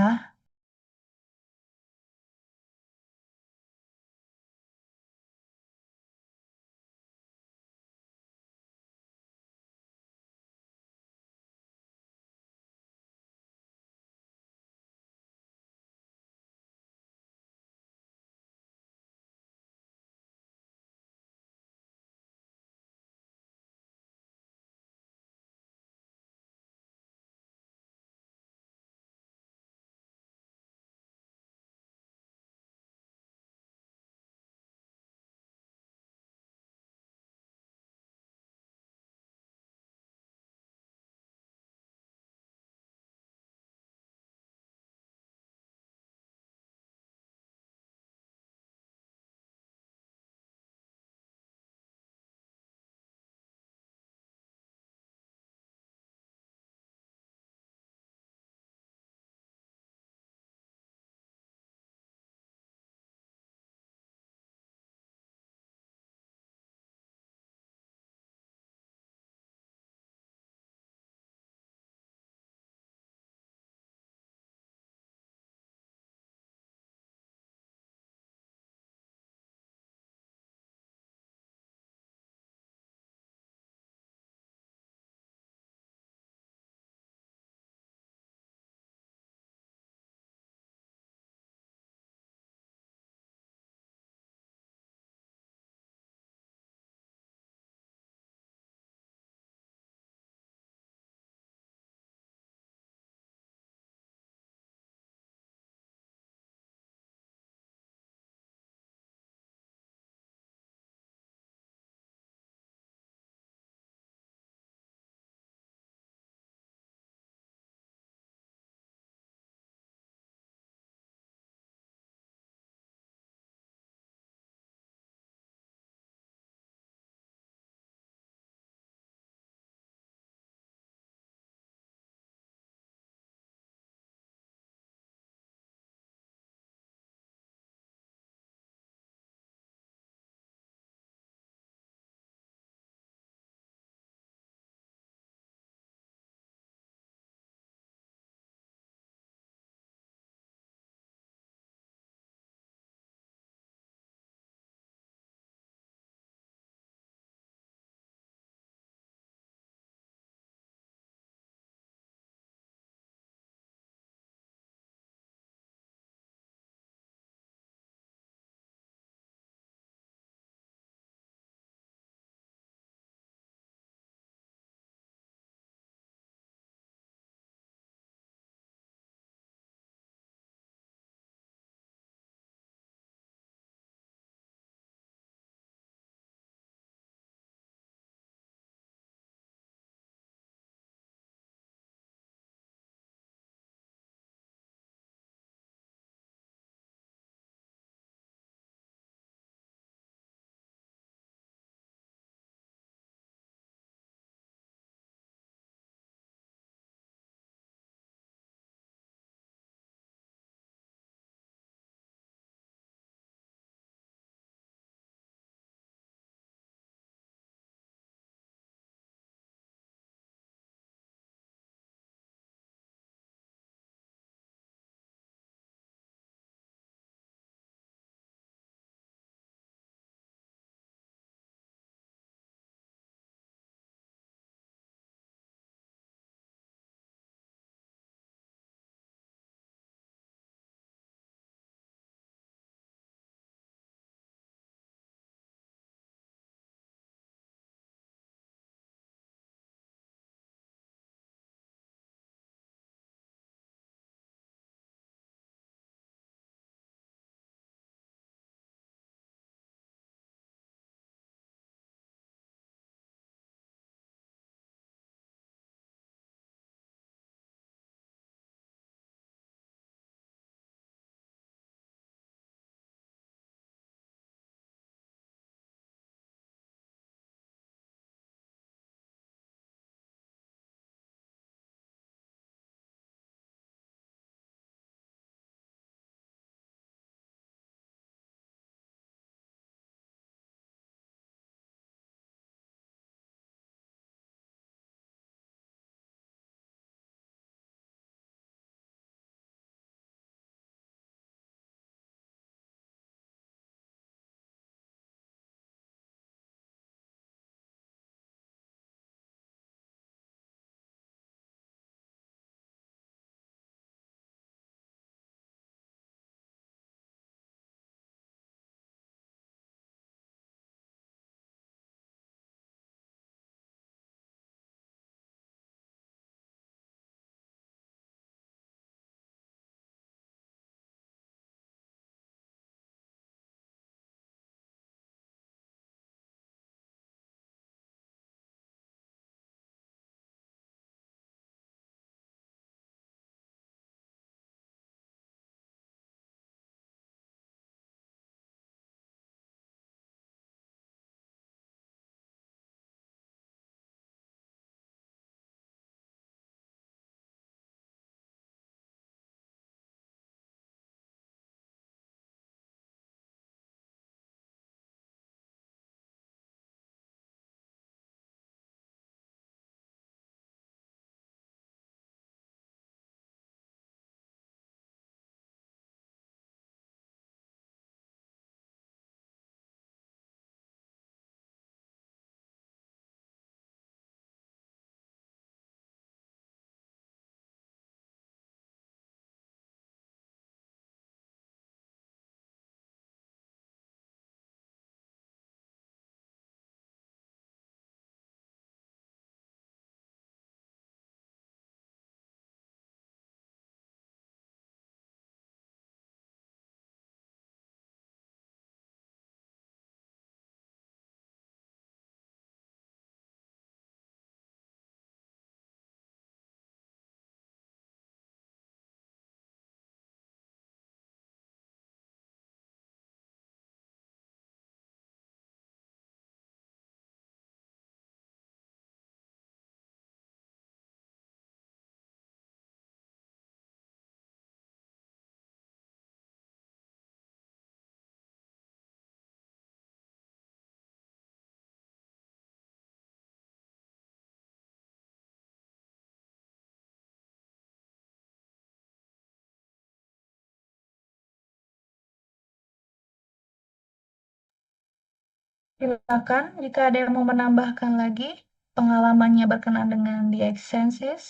Silakan jika ada yang mau menambahkan lagi pengalamannya berkenaan dengan The Excensis.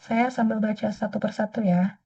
Saya sambil baca satu persatu ya.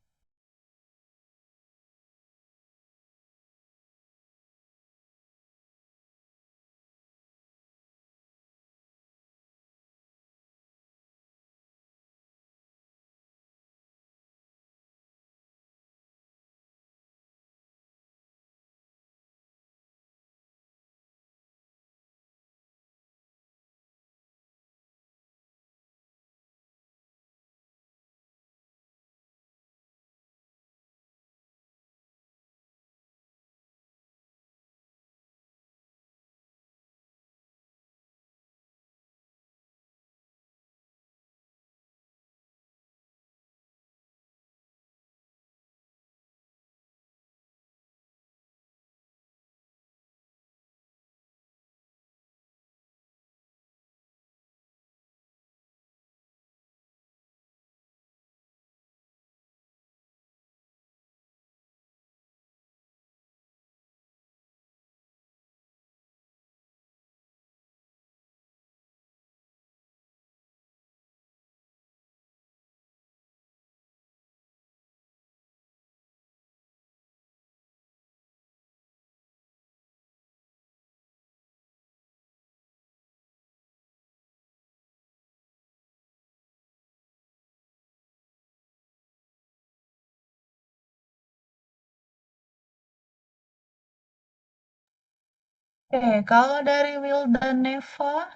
Kalau dari Will dan Neva,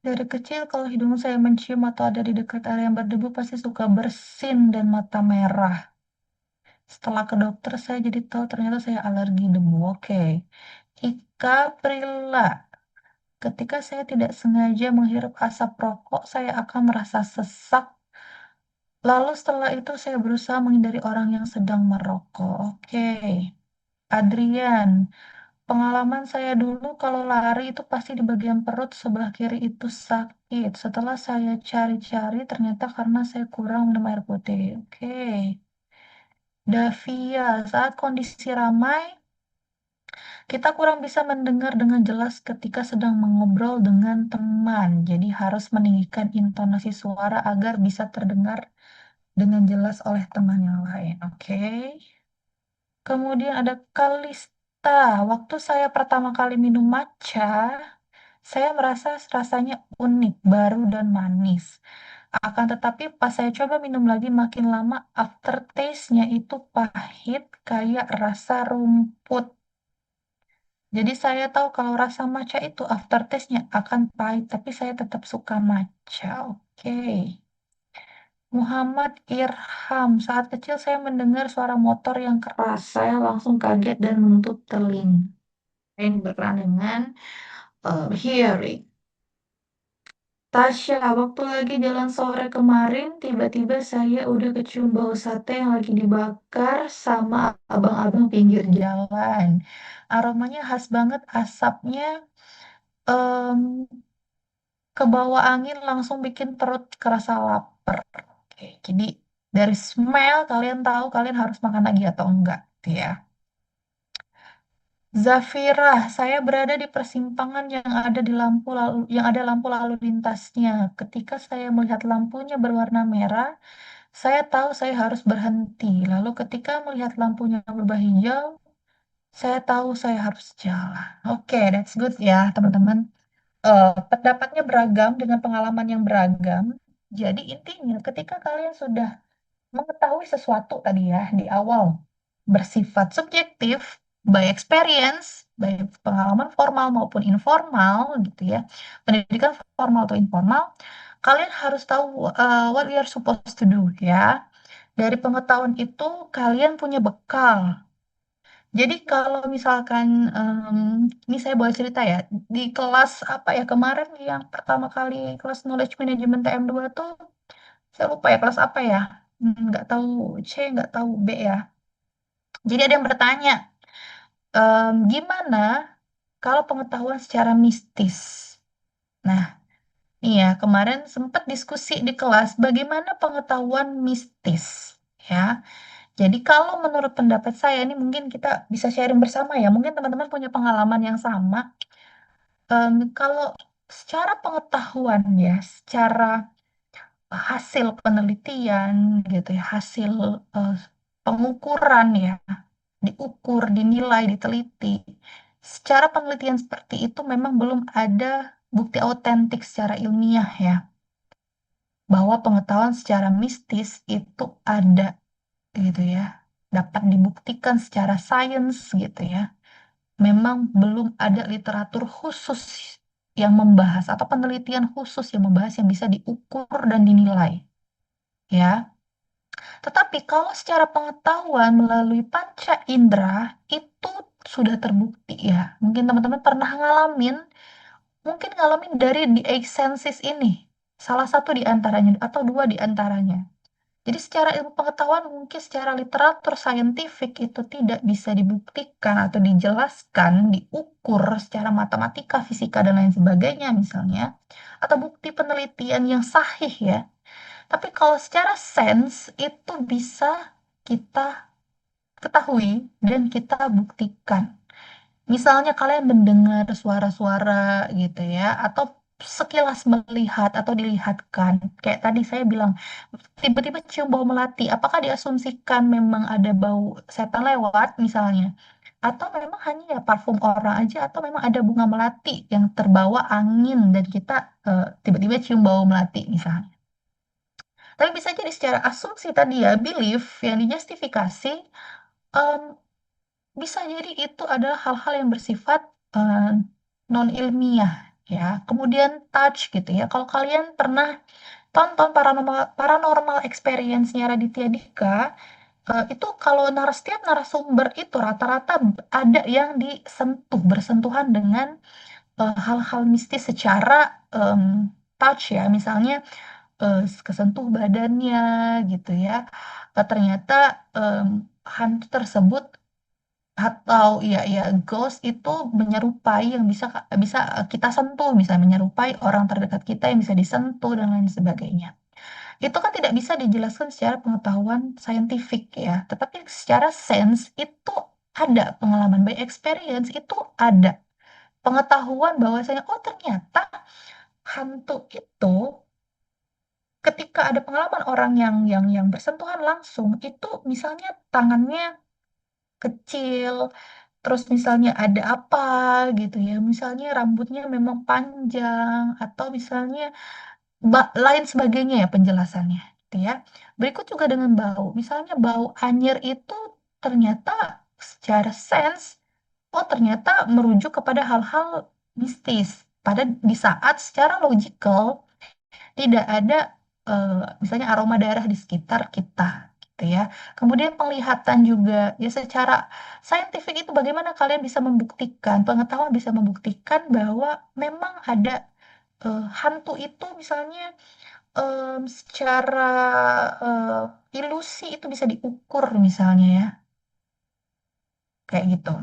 dari kecil kalau hidung saya mencium atau ada di dekat area yang berdebu pasti suka bersin dan mata merah. Setelah ke dokter saya jadi tahu ternyata saya alergi debu. Ika Prila, ketika saya tidak sengaja menghirup asap rokok, saya akan merasa sesak. Lalu setelah itu saya berusaha menghindari orang yang sedang merokok. Adrian, pengalaman saya dulu kalau lari itu pasti di bagian perut sebelah kiri itu sakit. Setelah saya cari-cari ternyata karena saya kurang minum air putih. Davia, saat kondisi ramai, kita kurang bisa mendengar dengan jelas ketika sedang mengobrol dengan teman. Jadi harus meninggikan intonasi suara agar bisa terdengar dengan jelas oleh teman yang lain. Kemudian ada Kalista. Waktu saya pertama kali minum matcha, saya merasa rasanya unik, baru dan manis. Akan tetapi pas saya coba minum lagi makin lama aftertaste-nya itu pahit kayak rasa rumput. Jadi saya tahu kalau rasa matcha itu aftertaste-nya akan pahit, tapi saya tetap suka matcha. Muhammad Irham, saat kecil saya mendengar suara motor yang keras. Saya langsung kaget dan menutup telinga. Ini berkenaan dengan hearing. Tasya, waktu lagi jalan sore kemarin, tiba-tiba saya udah kecium bau sate yang lagi dibakar sama abang-abang pinggir jalan. Aromanya khas banget, asapnya em, ke bawah angin langsung bikin perut kerasa lapar. Jadi dari smell kalian tahu kalian harus makan lagi atau enggak, gitu ya. Zafira, saya berada di persimpangan yang ada lampu lalu lintasnya. Ketika saya melihat lampunya berwarna merah, saya tahu saya harus berhenti. Lalu ketika melihat lampunya berubah hijau, saya tahu saya harus jalan. That's good ya, teman-teman. Pendapatnya beragam dengan pengalaman yang beragam. Jadi intinya ketika kalian sudah mengetahui sesuatu tadi ya di awal bersifat subjektif by experience, by pengalaman formal maupun informal gitu ya, pendidikan formal atau informal, kalian harus tahu what we are supposed to do ya. Dari pengetahuan itu kalian punya bekal. Jadi kalau misalkan ini saya boleh cerita ya, di kelas apa ya kemarin yang pertama kali kelas knowledge management TM2 tuh, saya lupa ya kelas apa ya, nggak tahu C, nggak tahu B ya. Jadi ada yang bertanya, gimana kalau pengetahuan secara mistis? Nah, iya kemarin sempat diskusi di kelas bagaimana pengetahuan mistis, ya. Jadi kalau menurut pendapat saya ini mungkin kita bisa sharing bersama ya. Mungkin teman-teman punya pengalaman yang sama. Kalau secara pengetahuan ya, secara hasil penelitian gitu ya, hasil eh, pengukuran ya, diukur, dinilai, diteliti. Secara penelitian seperti itu memang belum ada bukti autentik secara ilmiah ya, bahwa pengetahuan secara mistis itu ada gitu ya, dapat dibuktikan secara sains gitu ya. Memang belum ada literatur khusus yang membahas atau penelitian khusus yang membahas yang bisa diukur dan dinilai ya. Tetapi kalau secara pengetahuan melalui panca indera itu sudah terbukti ya. Mungkin teman-teman pernah ngalamin, mungkin ngalamin dari the eight senses ini. Salah satu di antaranya atau dua di antaranya. Jadi secara ilmu pengetahuan mungkin secara literatur saintifik itu tidak bisa dibuktikan atau dijelaskan, diukur secara matematika, fisika dan lain sebagainya misalnya, atau bukti penelitian yang sahih ya. Tapi kalau secara sense itu bisa kita ketahui dan kita buktikan. Misalnya kalian mendengar suara-suara gitu ya, atau sekilas melihat atau dilihatkan. Kayak tadi saya bilang, tiba-tiba cium bau melati. Apakah diasumsikan memang ada bau setan lewat misalnya? Atau memang hanya ya parfum orang aja, atau memang ada bunga melati yang terbawa angin dan kita tiba-tiba cium bau melati misalnya. Tapi bisa jadi secara asumsi tadi ya, belief yang dijustifikasi, em, bisa jadi itu adalah hal-hal yang bersifat non ilmiah ya. Kemudian touch gitu ya. Kalau kalian pernah tonton paranormal paranormal experience-nya Raditya Dika, itu kalau setiap narasumber itu rata-rata ada yang bersentuhan dengan hal-hal mistis secara em, touch ya. Misalnya kesentuh badannya gitu ya. Ternyata em, hantu tersebut atau ya ghost itu menyerupai yang bisa bisa kita sentuh, misalnya menyerupai orang terdekat kita yang bisa disentuh dan lain sebagainya. Itu kan tidak bisa dijelaskan secara pengetahuan saintifik ya, tetapi secara sense itu ada pengalaman by experience itu ada pengetahuan bahwasanya oh ternyata hantu itu ketika ada pengalaman orang yang bersentuhan langsung itu misalnya tangannya kecil, terus misalnya ada apa gitu ya, misalnya rambutnya memang panjang atau misalnya lain sebagainya ya penjelasannya gitu ya. Berikut juga dengan bau, misalnya bau anyir itu ternyata secara sense, oh ternyata merujuk kepada hal-hal mistis. Pada di saat secara logikal tidak ada misalnya aroma darah di sekitar kita gitu ya. Kemudian penglihatan juga ya secara saintifik itu bagaimana kalian bisa membuktikan, pengetahuan bisa membuktikan bahwa memang ada hantu itu misalnya secara ilusi itu bisa diukur misalnya ya kayak gitu.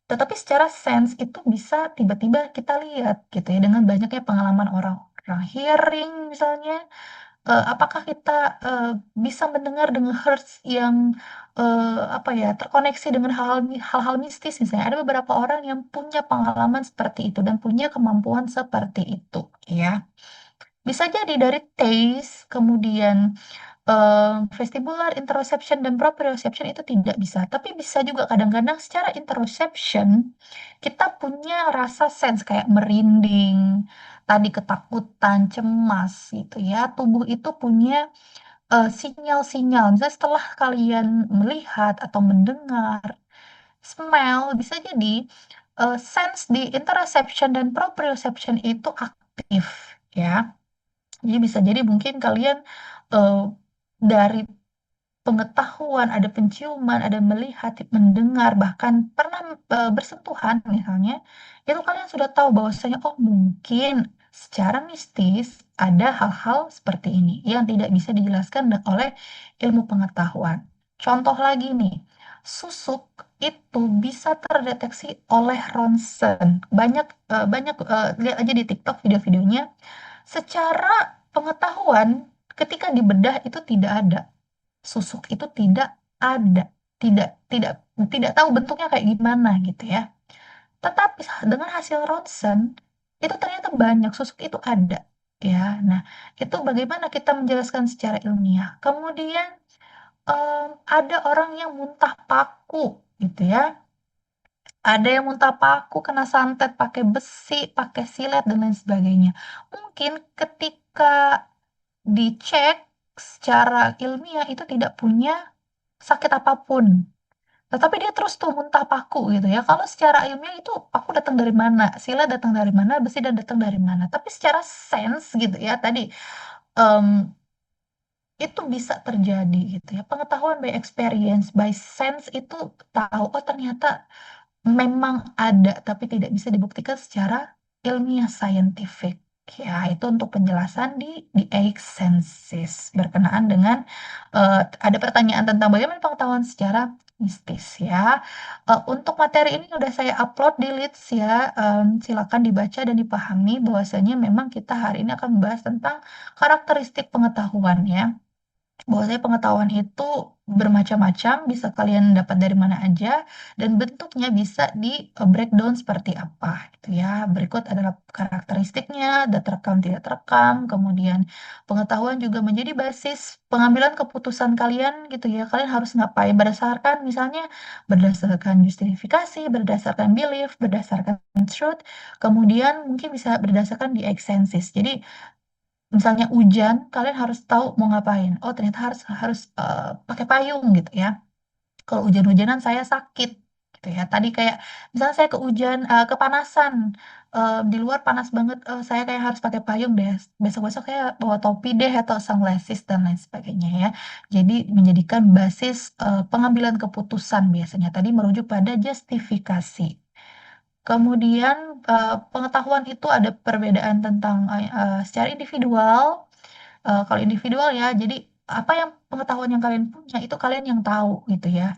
Tetapi secara sense itu bisa tiba-tiba kita lihat gitu ya dengan banyaknya pengalaman orang-orang hearing misalnya. Apakah kita eh, bisa mendengar dengan hertz yang apa ya terkoneksi dengan hal-hal mistis misalnya ada beberapa orang yang punya pengalaman seperti itu dan punya kemampuan seperti itu ya bisa jadi dari taste kemudian vestibular interoception dan proprioception itu tidak bisa tapi bisa juga kadang-kadang secara interoception kita punya rasa sense kayak merinding tadi ketakutan cemas gitu ya tubuh itu punya sinyal-sinyal. Misalnya setelah kalian melihat atau mendengar, smell, bisa jadi sense di interoception dan proprioception itu aktif, ya. Jadi bisa jadi mungkin kalian eh, dari pengetahuan, ada penciuman, ada melihat, mendengar, bahkan pernah bersentuhan misalnya, itu kalian sudah tahu bahwasanya oh mungkin secara mistis ada hal-hal seperti ini yang tidak bisa dijelaskan oleh ilmu pengetahuan. Contoh lagi nih, susuk itu bisa terdeteksi oleh ronsen. Lihat aja di TikTok video-videonya. Secara pengetahuan ketika dibedah itu tidak ada susuk itu tidak ada, tidak tidak tidak tahu bentuknya kayak gimana gitu ya. Tetapi dengan hasil ronsen itu ternyata banyak susuk itu ada ya. Nah, itu bagaimana kita menjelaskan secara ilmiah. Kemudian ada orang yang muntah paku gitu ya. Ada yang muntah paku, kena santet pakai besi, pakai silet dan lain sebagainya. Mungkin ketika dicek secara ilmiah itu tidak punya sakit apapun. Tetapi dia terus tuh muntah paku gitu ya. Kalau secara ilmiah itu paku datang dari mana, silet datang dari mana, besi dan datang dari mana. Tapi secara sense gitu ya tadi em, itu bisa terjadi gitu ya. Pengetahuan by experience, by sense itu tahu oh ternyata memang ada, tapi tidak bisa dibuktikan secara ilmiah saintifik. Ya, itu untuk penjelasan di senses berkenaan dengan ada pertanyaan tentang bagaimana pengetahuan secara mistis ya. Untuk materi ini udah saya upload di Leads ya. Silakan dibaca dan dipahami bahwasanya memang kita hari ini akan membahas tentang karakteristik pengetahuan ya, bahwasanya pengetahuan itu bermacam-macam, bisa kalian dapat dari mana aja, dan bentuknya bisa di breakdown seperti apa gitu ya. Berikut adalah karakteristiknya, ada terekam, tidak terekam, kemudian pengetahuan juga menjadi basis pengambilan keputusan kalian gitu ya. Kalian harus ngapain berdasarkan misalnya berdasarkan justifikasi, berdasarkan belief, berdasarkan truth, kemudian mungkin bisa berdasarkan di exsensis. Jadi misalnya hujan, kalian harus tahu mau ngapain. Oh, ternyata harus harus pakai payung gitu ya. Kalau hujan-hujanan saya sakit gitu ya. Tadi kayak misalnya saya kepanasan di luar panas banget, saya kayak harus pakai payung deh. Besok-besok saya bawa topi deh atau sunglasses dan lain sebagainya ya. Jadi menjadikan basis pengambilan keputusan biasanya tadi merujuk pada justifikasi. Kemudian pengetahuan itu ada perbedaan tentang secara individual. Kalau individual ya, jadi apa yang pengetahuan yang kalian punya itu kalian yang tahu gitu ya.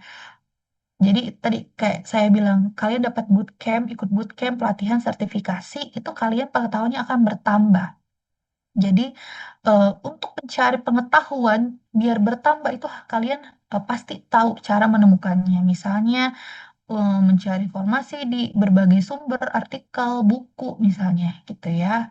Jadi tadi kayak saya bilang, kalian dapat bootcamp, ikut bootcamp, pelatihan, sertifikasi, itu kalian pengetahuannya akan bertambah. Jadi untuk mencari pengetahuan biar bertambah itu kalian pasti tahu cara menemukannya. Misalnya mencari informasi di berbagai sumber, artikel, buku misalnya gitu ya.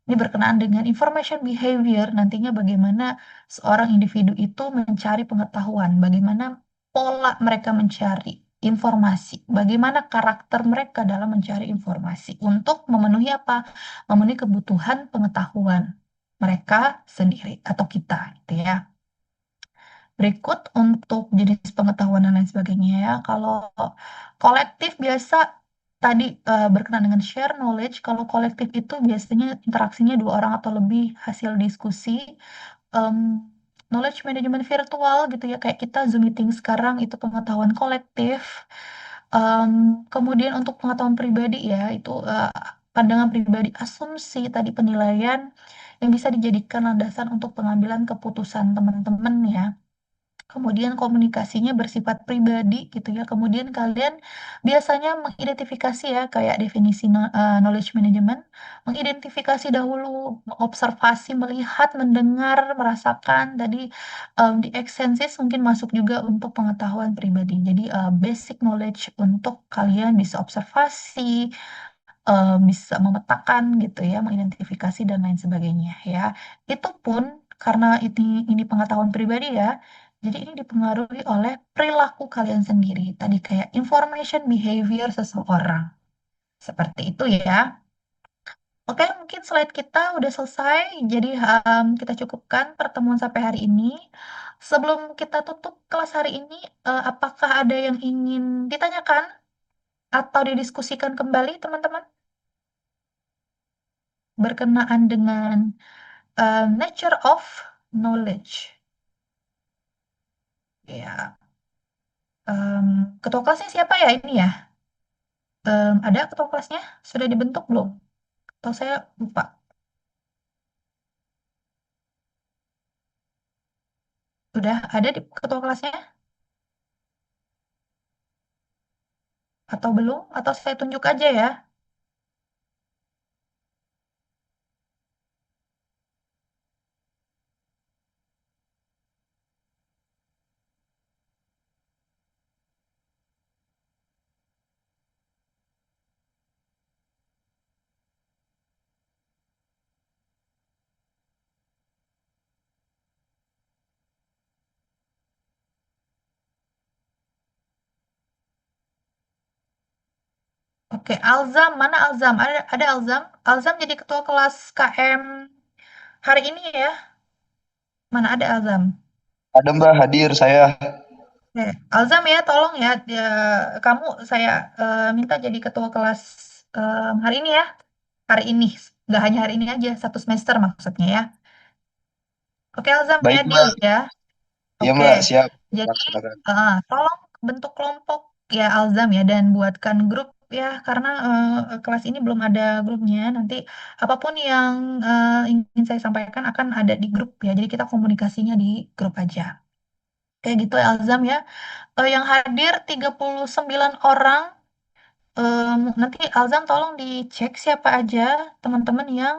Ini berkenaan dengan information behavior, nantinya bagaimana seorang individu itu mencari pengetahuan, bagaimana pola mereka mencari informasi, bagaimana karakter mereka dalam mencari informasi untuk memenuhi apa? Memenuhi kebutuhan pengetahuan mereka sendiri atau kita, gitu ya. Berikut untuk jenis pengetahuan dan lain sebagainya ya. Kalau kolektif biasa tadi berkenaan dengan share knowledge. Kalau kolektif itu biasanya interaksinya dua orang atau lebih hasil diskusi. Em, Knowledge management virtual gitu ya. Kayak kita Zoom meeting sekarang itu pengetahuan kolektif. Em, Kemudian untuk pengetahuan pribadi ya itu pandangan pribadi, asumsi tadi penilaian yang bisa dijadikan landasan untuk pengambilan keputusan teman-teman ya. Kemudian komunikasinya bersifat pribadi gitu ya. Kemudian kalian biasanya mengidentifikasi ya kayak definisi knowledge management, mengidentifikasi dahulu, mengobservasi, melihat, mendengar, merasakan. Tadi di eksensis mungkin masuk juga untuk pengetahuan pribadi. Jadi basic knowledge untuk kalian bisa observasi, bisa memetakan gitu ya, mengidentifikasi dan lain sebagainya ya. Itu pun karena ini pengetahuan pribadi ya. Jadi ini dipengaruhi oleh perilaku kalian sendiri. Tadi kayak information behavior seseorang. Seperti itu ya. Oke, mungkin slide kita udah selesai. Jadi kita cukupkan pertemuan sampai hari ini. Sebelum kita tutup kelas hari ini, apakah ada yang ingin ditanyakan atau didiskusikan kembali, teman-teman? Berkenaan dengan nature of knowledge. Ya, ketua kelasnya siapa ya ini ya? Ada ketua kelasnya? Sudah dibentuk belum? Atau saya lupa? Udah ada di ketua kelasnya? Atau belum? Atau saya tunjuk aja ya? Oke, Alzam, mana Alzam? Ada Alzam? Alzam jadi ketua kelas KM hari ini ya? Mana ada Alzam? Ada Mbak hadir saya. Oke, Alzam ya, tolong ya, kamu saya minta jadi ketua kelas hari ini ya. Hari ini, nggak hanya hari ini aja, satu semester maksudnya ya. Oke, Alzam ya, Baik deal Mbak. ya. Iya Oke, Mbak, siap. jadi Laksanakan. tolong bentuk kelompok ya Alzam ya dan buatkan grup ya karena kelas ini belum ada grupnya. Nanti apapun yang ingin saya sampaikan akan ada di grup ya. Jadi kita komunikasinya di grup aja. Kayak gitu ya Alzam ya. Yang hadir 39 orang. Nanti Alzam tolong dicek siapa aja teman-teman yang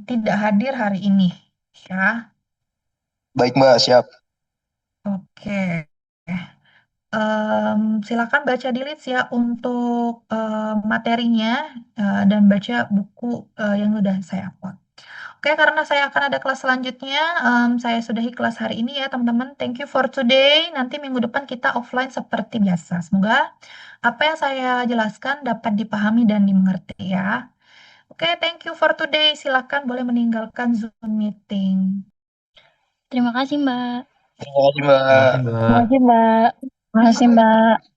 tidak hadir hari ini ya. Baik Mbak, siap. Oke. Silakan baca di Leads ya untuk materinya dan baca buku yang sudah saya upload. Oke, karena saya akan ada kelas selanjutnya, saya sudahi kelas hari ini ya teman-teman. Thank you for today. Nanti minggu depan kita offline seperti biasa. Semoga apa yang saya jelaskan dapat dipahami dan dimengerti ya. Oke, thank you for today. Silakan boleh meninggalkan Zoom meeting. Terima kasih, Mbak. Terima kasih Mbak. Terima kasih, Mbak. Terima kasih, Mbak. Terima kasih, Mbak.